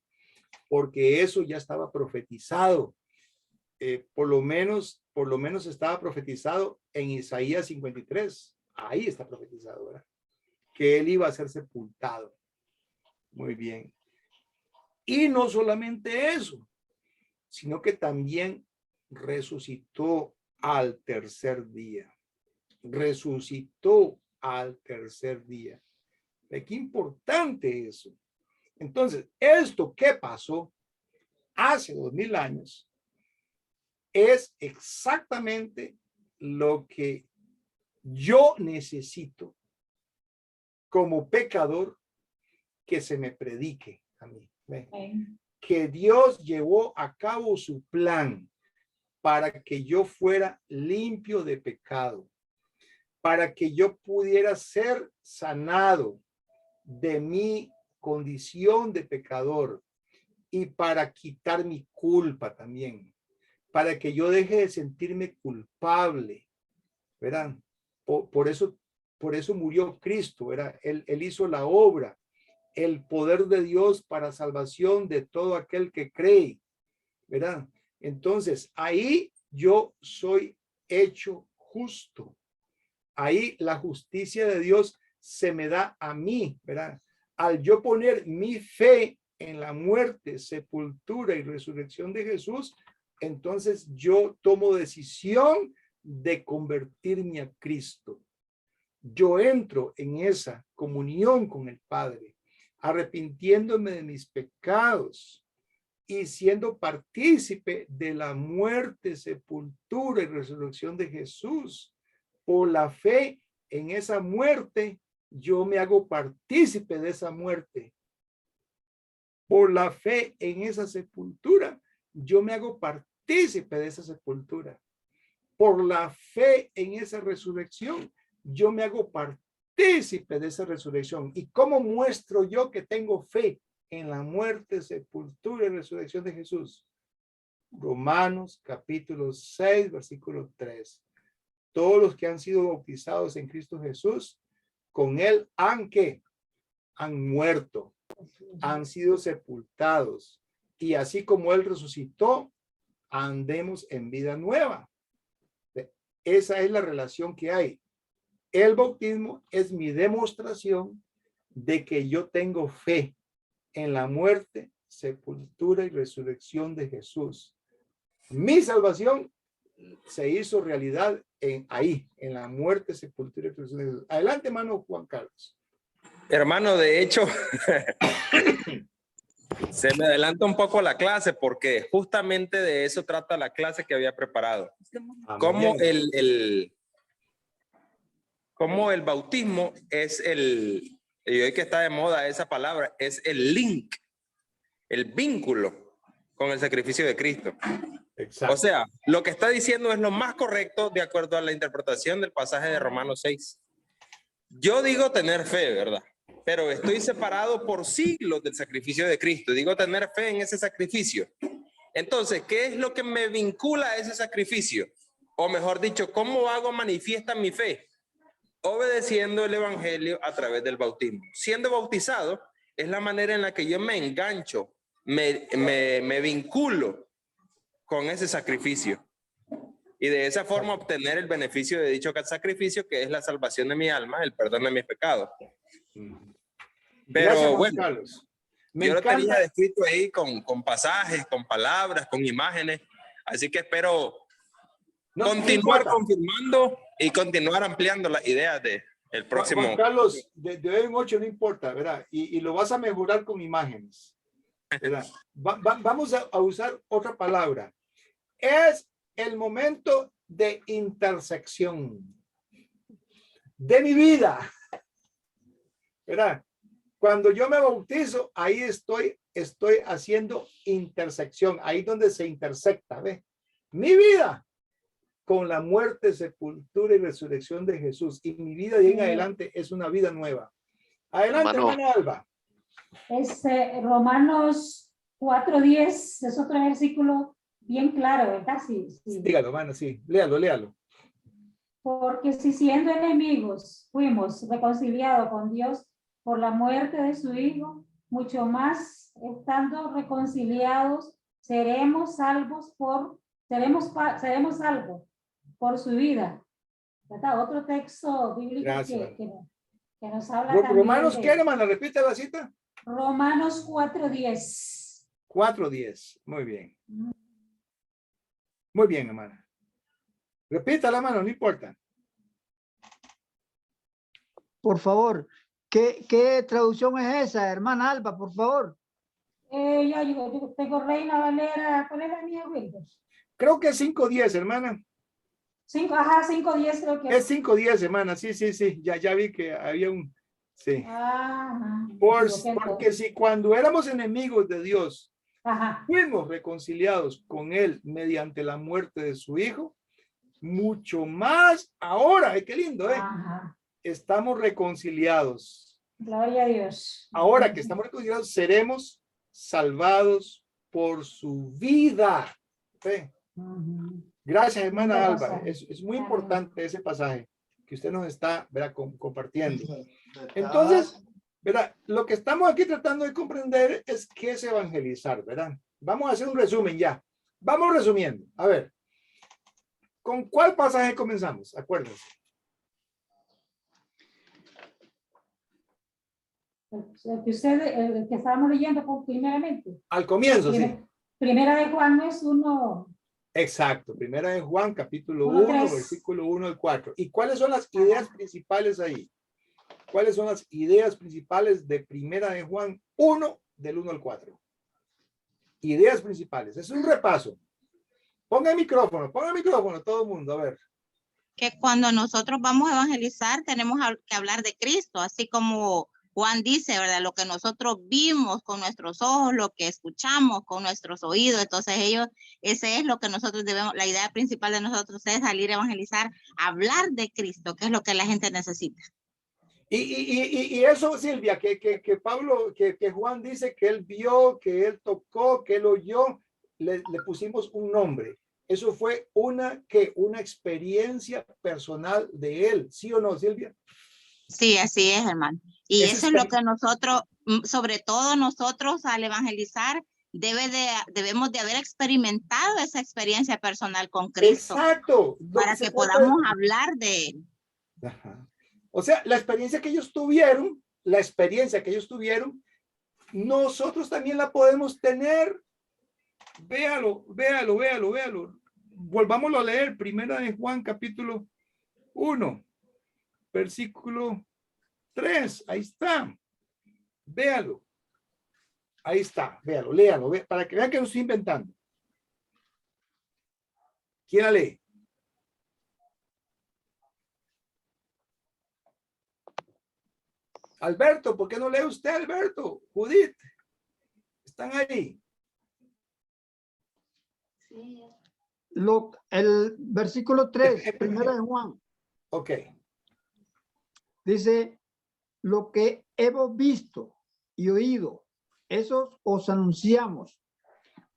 porque eso ya estaba profetizado. Por lo menos estaba profetizado en Isaías 53. Ahí está profetizado, ¿verdad? Que él iba a ser sepultado. Muy bien. Y no solamente eso, sino que también resucitó al tercer día. Resucitó al tercer día. Qué importante eso. Entonces, esto que pasó hace 2000 años es exactamente lo que yo necesito como pecador que se me predique a mí. Que Dios llevó a cabo su plan para que yo fuera limpio de pecado, para que yo pudiera ser sanado de mi condición de pecador y para quitar mi culpa también, para que yo deje de sentirme culpable. ¿Verán? Por eso murió Cristo, ¿verdad? Él hizo la obra, el poder de Dios para salvación de todo aquel que cree, ¿verdad? Entonces, ahí yo soy hecho justo. Ahí la justicia de Dios se me da a mí, ¿verdad? Al yo poner mi fe en la muerte, sepultura y resurrección de Jesús, entonces yo tomo decisión de convertirme a Cristo. Yo entro en esa comunión con el Padre, arrepintiéndome de mis pecados y siendo partícipe de la muerte, sepultura y resurrección de Jesús. Por la fe en esa muerte, yo me hago partícipe de esa muerte. Por la fe en esa sepultura, yo me hago partícipe de esa sepultura. Por la fe en esa resurrección, yo me hago partícipe de esa resurrección. ¿Y cómo muestro yo que tengo fe en la muerte, sepultura y resurrección de Jesús? Romanos capítulo 6, versículo 3. Todos los que han sido bautizados en Cristo Jesús, con él han muerto, han sido sepultados, y así como él resucitó, andemos en vida nueva. Esa es la relación que hay. El bautismo es mi demostración de que yo tengo fe en la muerte, sepultura y resurrección de Jesús. Mi salvación se hizo realidad ahí, en la muerte, sepultura y resurrección de Jesús. Adelante, hermano Juan Carlos. Hermano, de hecho, se me adelanta un poco la clase porque justamente de eso trata la clase que había preparado. Cómo el bautismo es y hoy que está de moda esa palabra, es el link el vínculo con el sacrificio de Cristo. Exacto. O sea, lo que está diciendo es lo más correcto de acuerdo a la interpretación del pasaje de Romanos 6. Yo digo tener fe, ¿verdad? Pero estoy separado por siglos del sacrificio de Cristo. Digo tener fe en ese sacrificio. Entonces, ¿qué es lo que me vincula a ese sacrificio? O mejor dicho, ¿cómo hago manifiesta mi fe? Obedeciendo el evangelio a través del bautismo. Siendo bautizado es la manera en la que yo me engancho, me vinculo con ese sacrificio. Y de esa forma obtener el beneficio de dicho sacrificio, que es la salvación de mi alma, el perdón de mis pecados. Pero Gracias, Juan bueno, Carlos. Me yo lo tenía encanta. descrito ahí con pasajes, con palabras, con imágenes. Así que espero No continuar importa. confirmando y continuar ampliando las ideas del próximo. Juan Carlos, de hoy en 8 no importa, ¿verdad? Y lo vas a mejorar con imágenes, ¿verdad? Vamos a usar otra palabra. Es el momento de intersección de mi vida, ¿verdad? Cuando yo me bautizo, ahí estoy haciendo intersección, ahí donde se intersecta, ¿ve? Mi vida con la muerte, sepultura y resurrección de Jesús. Y mi vida de ahí en adelante es una vida nueva. Adelante, hermana Alba. Romanos 4:10 es otro versículo bien claro, ¿verdad? Sí. Dígalo, hermana, sí. Léalo. Porque si siendo enemigos fuimos reconciliados con Dios por la muerte de su Hijo, mucho más estando reconciliados seremos salvos por su vida. ¿Verdad? Otro texto bíblico que nos habla también. Romanos, ¿qué, hermana? Repite la cita. Romanos 4:10. 4:10. Muy bien. Muy bien, hermana. Repita la mano, no importa. Por favor, ¿qué traducción es esa, hermana Alba, por favor? Yo tengo Reina Valera. ¿Cuál es la mía, Wilber? Creo que es 5:10, hermana. 5:10 creo que es 5:10, hermana. Sí. Ya vi que había un... Sí. Porque si cuando éramos enemigos de Dios, fuimos reconciliados con Él mediante la muerte de su Hijo, mucho más ahora, qué lindo, estamos reconciliados. Gloria a Dios. Ahora que estamos reconciliados, seremos salvados por su vida. ¿Sí? Gracias, hermana Alba. Es muy importante ese pasaje que usted nos está, ¿verdad?, compartiendo. Entonces, ¿verdad?, lo que estamos aquí tratando de comprender es qué es evangelizar, ¿verdad? Vamos a hacer un resumen ya. Vamos resumiendo. A ver, ¿con cuál pasaje comenzamos? Acuérdense. El que estábamos leyendo primeramente. Al comienzo, sí. Primera de Juan es uno. Exacto, primera de Juan, capítulo 1, versículo 1 al 4. ¿Y cuáles son las ideas principales ahí? ¿Cuáles son las ideas principales de primera de Juan 1, del 1 al 4? Ideas principales. Es un repaso. Ponga el micrófono, todo el mundo, a ver. Que cuando nosotros vamos a evangelizar, tenemos que hablar de Cristo, así como Juan dice, ¿verdad? Lo que nosotros vimos con nuestros ojos, lo que escuchamos con nuestros oídos. Entonces ese es lo que nosotros debemos, la idea principal de nosotros es salir a evangelizar, hablar de Cristo, que es lo que la gente necesita. Y eso, Silvia, que Juan dice que él vio, que él tocó, que él oyó, le pusimos un nombre. Eso fue una experiencia personal de él, ¿sí o no, Silvia? Sí, así es, hermano. Y eso es lo que nosotros, sobre todo nosotros al evangelizar, debemos de haber experimentado esa experiencia personal con Cristo. Exacto. Para que podamos hablar de él. Ajá. O sea, la experiencia que ellos tuvieron, nosotros también la podemos tener. Véalo. Volvámoslo a leer. Primera de Juan, capítulo 1, versículo 3. Ahí está. Véalo. Ahí está. Véalo, léalo, para que vean que no estoy inventando. ¿Quién la lee? Alberto, ¿por qué no lee usted, Alberto? Judith. ¿Están ahí? El versículo 3, primera de Juan, Ok. dice, lo que hemos visto y oído, eso os anunciamos,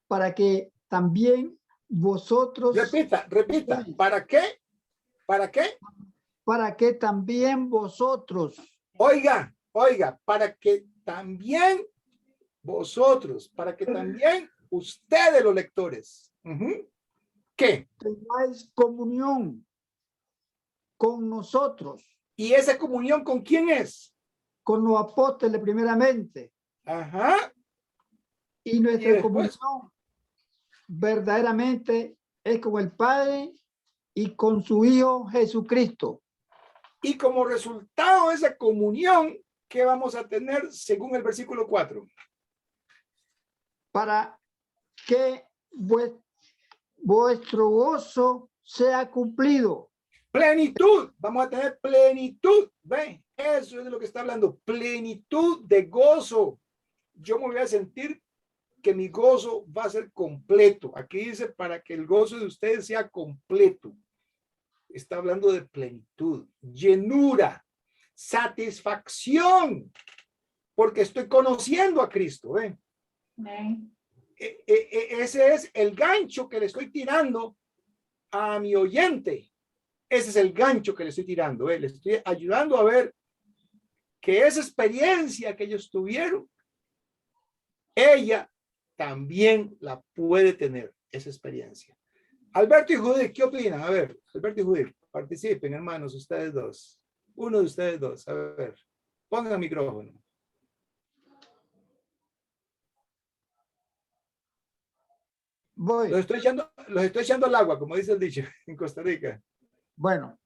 para que también vosotros, Repita. ¿Para qué? ¿Para qué? para que también vosotros, Oiga, para que también vosotros, para que también ustedes los lectores, ¿qué? tengáis comunión con nosotros, ¿Y esa comunión con quién es? con los apóstoles primeramente, Ajá. y ¿Y nuestra después? comunión verdaderamente es con el Padre y con su Hijo Jesucristo. Y como resultado de esa comunión, ¿qué vamos a tener según el versículo 4? Para que vuestro gozo sea cumplido. Plenitud, vamos a tener plenitud. ¿Ven? Eso es de lo que está hablando. Plenitud de gozo. Yo me voy a sentir que mi gozo va a ser completo. Aquí dice para que el gozo de ustedes sea completo. Está hablando de plenitud, llenura, satisfacción, porque estoy conociendo a Cristo. ¿Ven? Amén. Ese es el gancho que le estoy tirando a mi oyente. Ese es el gancho que le estoy tirando. Le estoy ayudando a ver que esa experiencia que ellos tuvieron, ella también la puede tener, esa experiencia. Alberto y Judith, ¿qué opinan? A ver, Alberto y Judith, participen, hermanos, ustedes dos. Uno de ustedes dos, a ver, pongan el micrófono. Voy. Los estoy echando al agua, como dice el dicho en Costa Rica. Bueno.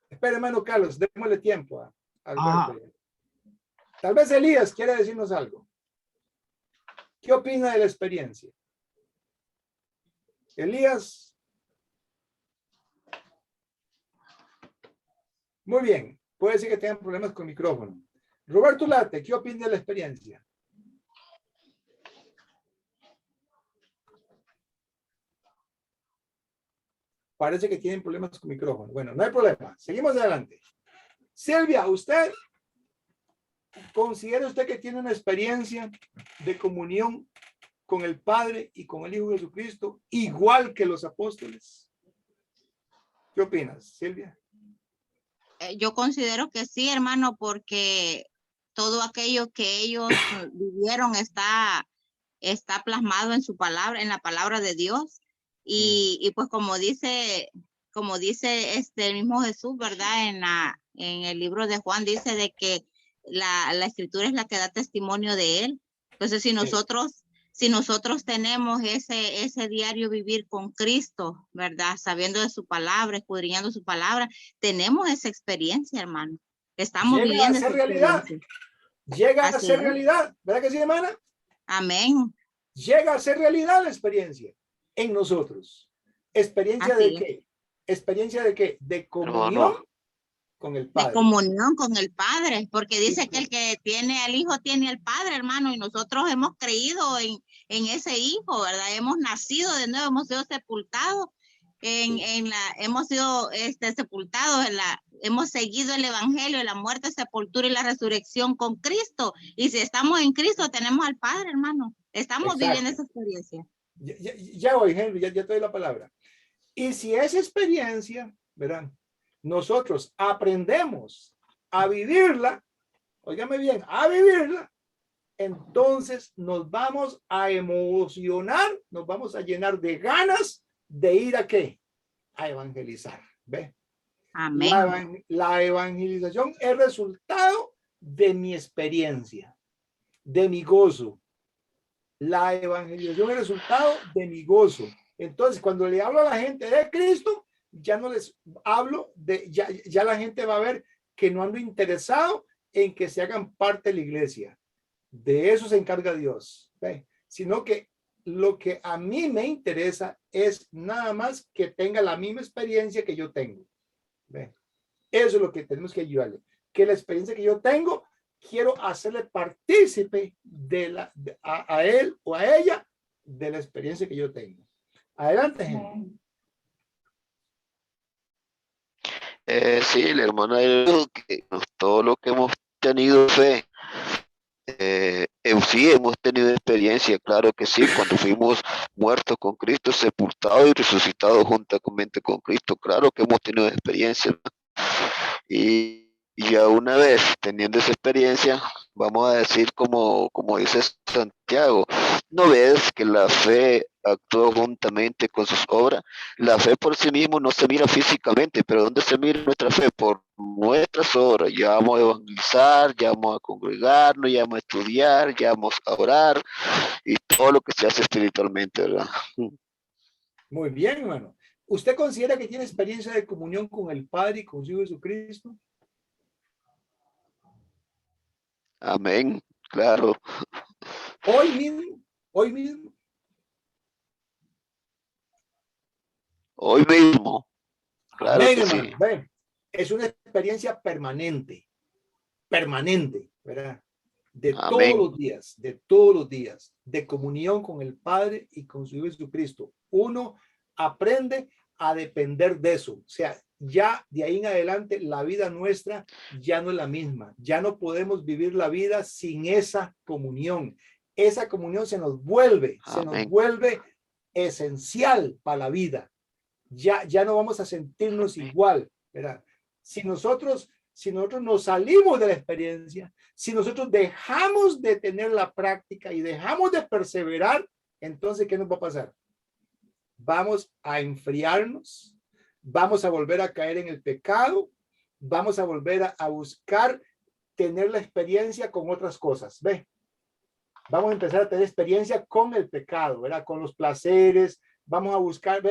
Espera, hermano Carlos, démosle tiempo a Alberto. Ajá. Tal vez Elías quiere decirnos algo. ¿Qué opina de la experiencia? Elías. Muy bien. Puede ser que tengan problemas con micrófono. Roberto Late, ¿qué opina de la experiencia? Parece que tienen problemas con micrófono. Bueno, no hay problema. Seguimos adelante. Silvia, ¿usted considera usted que tiene una experiencia de comunión con el Padre y con el Hijo de Jesucristo igual que los apóstoles? ¿Qué opinas, Silvia? Yo considero que sí, hermano, porque todo aquello que ellos vivieron está plasmado en su palabra, en la palabra de Dios. Y pues como dice el mismo Jesús, ¿verdad? En el libro de Juan dice de que la escritura es la que da testimonio de él. Entonces, si nosotros tenemos ese diario vivir con Cristo, ¿verdad? Sabiendo de su palabra, escudriñando su palabra, tenemos esa experiencia, hermano. Estamos viviendo esa realidad. Llega a ser realidad. ¿Verdad que sí, hermana? Amén. Llega a ser realidad la experiencia en nosotros. ¿Experiencia de qué? ¿Experiencia de qué? De comunión con el Padre. De comunión con el Padre, porque dice que el que tiene al Hijo tiene al Padre, hermano, y nosotros hemos creído en ese Hijo, ¿verdad? Hemos nacido de nuevo, hemos sido sepultados hemos sido sepultados hemos seguido el Evangelio, la muerte, sepultura y la resurrección con Cristo. Y si estamos en Cristo, tenemos al Padre, hermano. Estamos viviendo esa experiencia. Ya voy, Henry, ya te doy la palabra. Y si esa experiencia, verán, nosotros aprendemos a vivirla, óigame bien, a vivirla, entonces nos vamos a emocionar, nos vamos a llenar de ganas de ir a qué? A evangelizar. ¿Ve? Amén. La evangelización es resultado de mi experiencia, de mi gozo. La evangelización es resultado de mi gozo. Entonces, cuando le hablo a la gente de Cristo, ya no les hablo de, ya la gente va a ver que no ando interesado en que se hagan parte de la iglesia. De eso se encarga Dios. ¿Ve? Sino que lo que a mí me interesa es nada más que tenga la misma experiencia que yo tengo. ¿Ve? Eso es lo que tenemos que ayudarle. Que la experiencia que yo tengo quiero hacerle partícipe a él o a ella de la experiencia que yo tengo. Adelante, gente. Sí, el hermano dijo que todo lo que hemos tenido fe, sí hemos tenido experiencia, claro que sí, cuando fuimos muertos con Cristo, sepultados y resucitados juntamente con Cristo, claro que hemos tenido experiencia. Y ya una vez teniendo esa experiencia, vamos a decir como dice Santiago, ¿no ves que la fe actúa juntamente con sus obras? La fe por sí mismo no se mira físicamente, pero ¿dónde se mira nuestra fe? Por nuestras obras. Ya vamos a evangelizar, ya vamos a congregarnos, ya vamos a estudiar, ya vamos a orar y todo lo que se hace espiritualmente, ¿verdad? Muy bien, hermano. ¿Usted considera que tiene experiencia de comunión con el Padre y con su Hijo Jesucristo? Amén, claro. Hoy mismo, hoy mismo. Hoy mismo, claro Amén, que sí. hermano. Ven, es una experiencia permanente, ¿verdad? De Amén. todos los días, de comunión con el Padre y con su Hijo Jesucristo. Uno aprende a depender de eso. O sea, ya de ahí en adelante la vida nuestra ya no es la misma. Ya no podemos vivir la vida sin esa comunión. Esa comunión se nos vuelve esencial para la vida. Ya no vamos a sentirnos igual, ¿verdad? Si nosotros nos salimos de la experiencia, si nosotros dejamos de tener la práctica y dejamos de perseverar, entonces, ¿qué nos va a pasar? Vamos a enfriarnos, vamos a volver a caer en el pecado, vamos a volver a buscar tener la experiencia con otras cosas. Ve, vamos a empezar a tener experiencia con el pecado, ¿verdad? Con los placeres, vamos a buscar,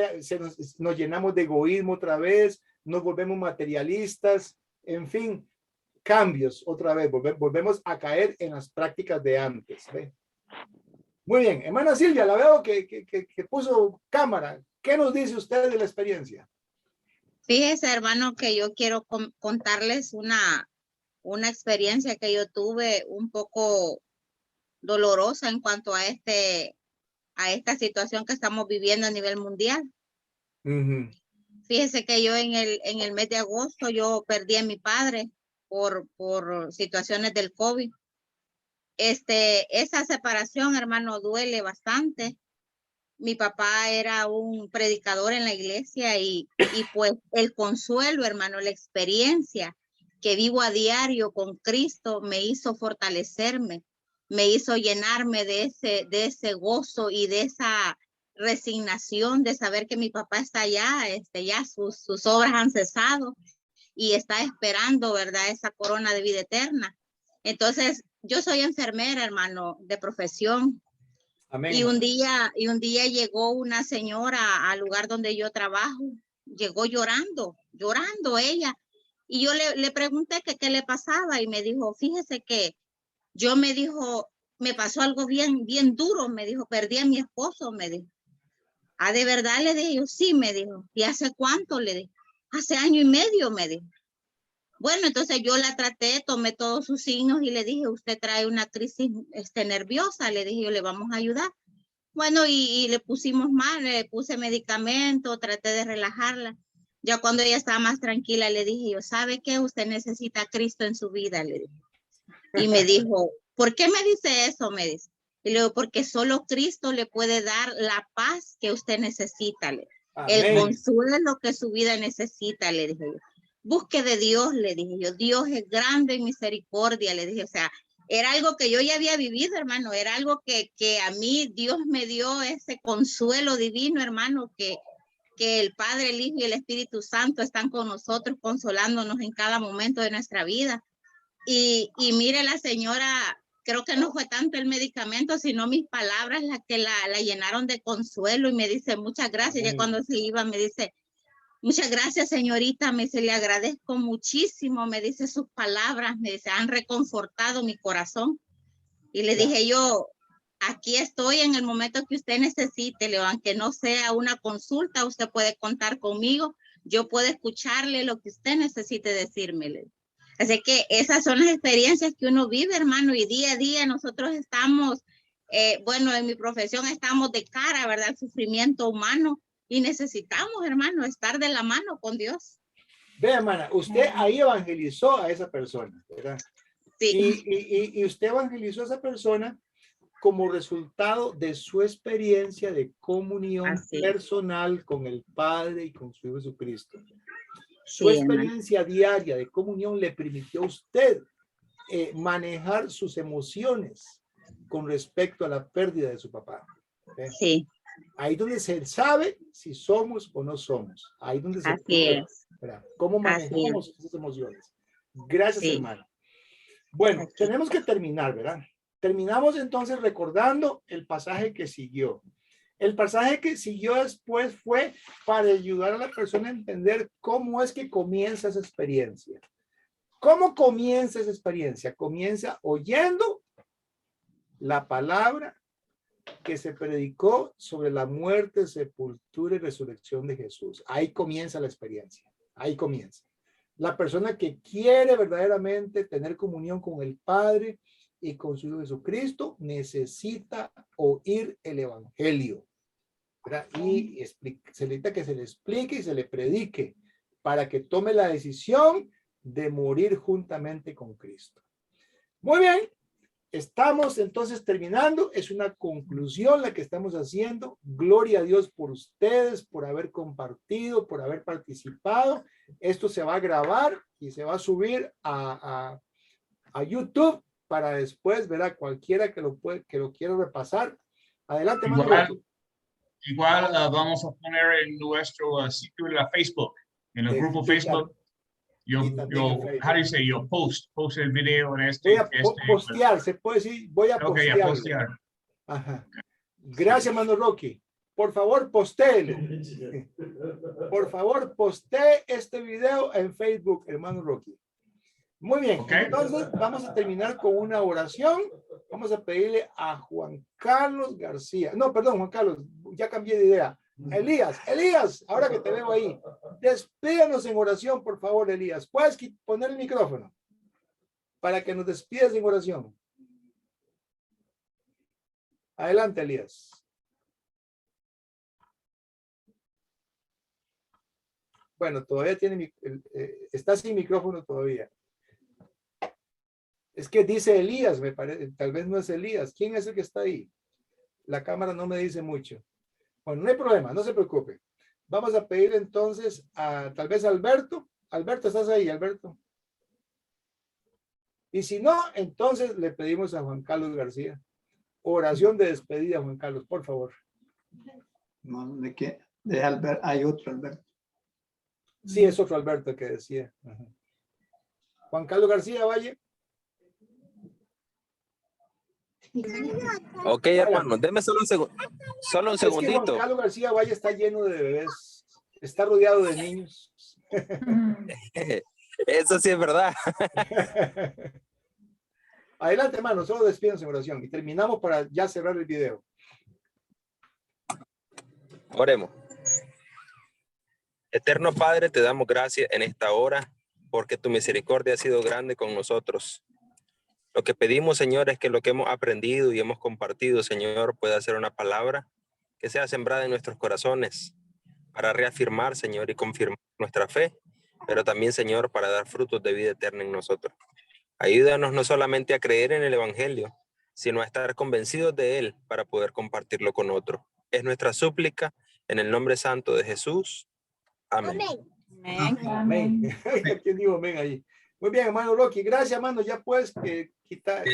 nos llenamos de egoísmo otra vez, nos volvemos materialistas, en fin, cambios otra vez, volvemos a caer en las prácticas de antes. ¿Ve? Muy bien, hermana Silvia, la veo que puso cámara. ¿Qué nos dice usted de la experiencia? Fíjese, hermano, que yo quiero contarles una experiencia que yo tuve un poco dolorosa en cuanto a esta situación que estamos viviendo a nivel mundial. Fíjese que yo en el mes de agosto yo perdí a mi padre por situaciones del COVID. Esa separación, hermano, duele bastante. Mi papá era un predicador en la iglesia y pues el consuelo, hermano, la experiencia que vivo a diario con Cristo me hizo fortalecerme, me hizo llenarme de ese gozo y de esa resignación de saber que mi papá está allá, ya sus obras han cesado y está esperando, ¿verdad?, esa corona de vida eterna. Entonces, yo soy enfermera, hermano, de profesión. Amén. Y un día llegó una señora al lugar donde yo trabajo, llegó llorando ella. Y yo le pregunté que qué le pasaba y me dijo, fíjese que me pasó algo bien duro, me dijo, perdí a mi esposo, me dijo. Ah, ¿de verdad? Le dije yo, sí, me dijo. ¿Y hace cuánto? Le dije, hace 1 año y medio, me dijo. Bueno, entonces yo la traté, tomé todos sus signos y le dije, usted trae una crisis nerviosa, le dije, yo le vamos a ayudar. Bueno, y le pusimos mal, le puse medicamento, traté de relajarla. Ya cuando ella estaba más tranquila, le dije yo, ¿sabe qué? Usted necesita a Cristo en su vida, le dije. Y me dijo, ¿por qué me dice eso? Me dice. Y le digo, porque solo Cristo le puede dar la paz que usted necesita, le dije. El consuelo que su vida necesita, le dije yo. Busque de Dios, le dije yo. Dios es grande en misericordia, le dije. O sea, era algo que yo ya había vivido, hermano. Era algo que a mí Dios me dio ese consuelo divino, hermano, que el Padre, el Hijo y el Espíritu Santo están con nosotros, consolándonos en cada momento de nuestra vida. Y mire, la señora, creo que no fue tanto el medicamento, sino mis palabras las que la llenaron de consuelo y me dice, muchas gracias. Ya cuando se iba me dice, muchas gracias, señorita, me dice, le agradezco muchísimo, me dice sus palabras, me dice, han reconfortado mi corazón. Y le dije yo, aquí estoy en el momento que usted necesite, aunque no sea una consulta, usted puede contar conmigo, yo puedo escucharle lo que usted necesite decirme. Así que esas son las experiencias que uno vive, hermano, y día a día nosotros estamos, bueno, en mi profesión estamos de cara, ¿verdad?, al sufrimiento humano y necesitamos, hermano, estar de la mano con Dios. Ve, hermana, usted ahí evangelizó a esa persona, ¿verdad? Sí. Y usted evangelizó a esa persona como resultado de su experiencia de comunión Así. personal con el Padre y con su Hijo Jesucristo. Su Sí, experiencia diaria de comunión le permitió a usted manejar sus emociones con respecto a la pérdida de su papá. Sí. Ahí donde se sabe si somos o no somos. Ahí donde se Así prueba, es. ¿verdad? Cómo manejamos esas emociones. Gracias, Sí. hermano. Bueno, Aquí. tenemos que terminar, ¿verdad? Terminamos entonces recordando el pasaje que siguió. El pasaje que siguió después fue para ayudar a la persona a entender cómo es que comienza esa experiencia. ¿Cómo comienza esa experiencia? Comienza oyendo la palabra que se predicó sobre la muerte, sepultura y resurrección de Jesús. Ahí comienza la experiencia. Ahí comienza. La persona que quiere verdaderamente tener comunión con el Padre y con su Hijo Jesucristo necesita oír el Evangelio, ¿verdad? Y se necesita que se le explique y se le predique para que tome la decisión de morir juntamente con Cristo. Muy bien. Estamos entonces terminando. Es una conclusión la que estamos haciendo. Gloria a Dios por ustedes, por haber compartido, por haber participado. Esto se va a grabar y se va a subir a YouTube para después ver a cualquiera que lo quiera repasar. Adelante, igual vamos a poner en nuestro sitio de la Facebook, en el grupo Facebook. Yo how do you say, yo post el video en este. Voy a postear, se puede decir, voy a postear. Postear. Ajá. Gracias, hermano Rocky. Por favor, postéelo. Por favor, postee este video en Facebook, hermano Rocky. Muy bien, entonces vamos a terminar con una oración. Vamos a pedirle a Juan Carlos García. No, perdón, Juan Carlos, ya cambié de idea. Elías, ahora que te veo ahí, despídanos en oración, por favor, Elías. ¿Puedes poner el micrófono para que nos despidas en oración? Adelante, Elías. Bueno, todavía está sin micrófono todavía. Es que dice Elías, me parece, tal vez no es Elías. ¿Quién es el que está ahí? La cámara no me dice mucho. Bueno, no hay problema, no se preocupe. Vamos a pedir entonces a tal vez a Alberto. Alberto, ¿estás ahí, Alberto? Y si no, entonces le pedimos a Juan Carlos García. Oración de despedida, Juan Carlos, por favor. No, ¿de qué? De Alberto, hay otro Alberto. Sí, es otro Alberto que decía. Ajá. Juan Carlos García, Valle. Ok, hermano, deme solo un segundo. Solo un segundito. Es que Juan Carlos García Valle está lleno de bebés. Está rodeado de niños. Eso sí es verdad. Adelante, hermano, solo despídense en oración y terminamos para ya cerrar el video. Oremos. Eterno Padre, te damos gracias en esta hora porque tu misericordia ha sido grande con nosotros. Lo que pedimos, Señor, es que lo que hemos aprendido y hemos compartido, Señor, pueda ser una palabra que sea sembrada en nuestros corazones para reafirmar, Señor, y confirmar nuestra fe, pero también, Señor, para dar frutos de vida eterna en nosotros. Ayúdanos no solamente a creer en el Evangelio, sino a estar convencidos de él para poder compartirlo con otros. Es nuestra súplica en el nombre santo de Jesús. Amén. Amén. ¿Quién dijo amén ahí? Muy bien, hermano Rocky. Gracias, hermano. Ya puedes quitar.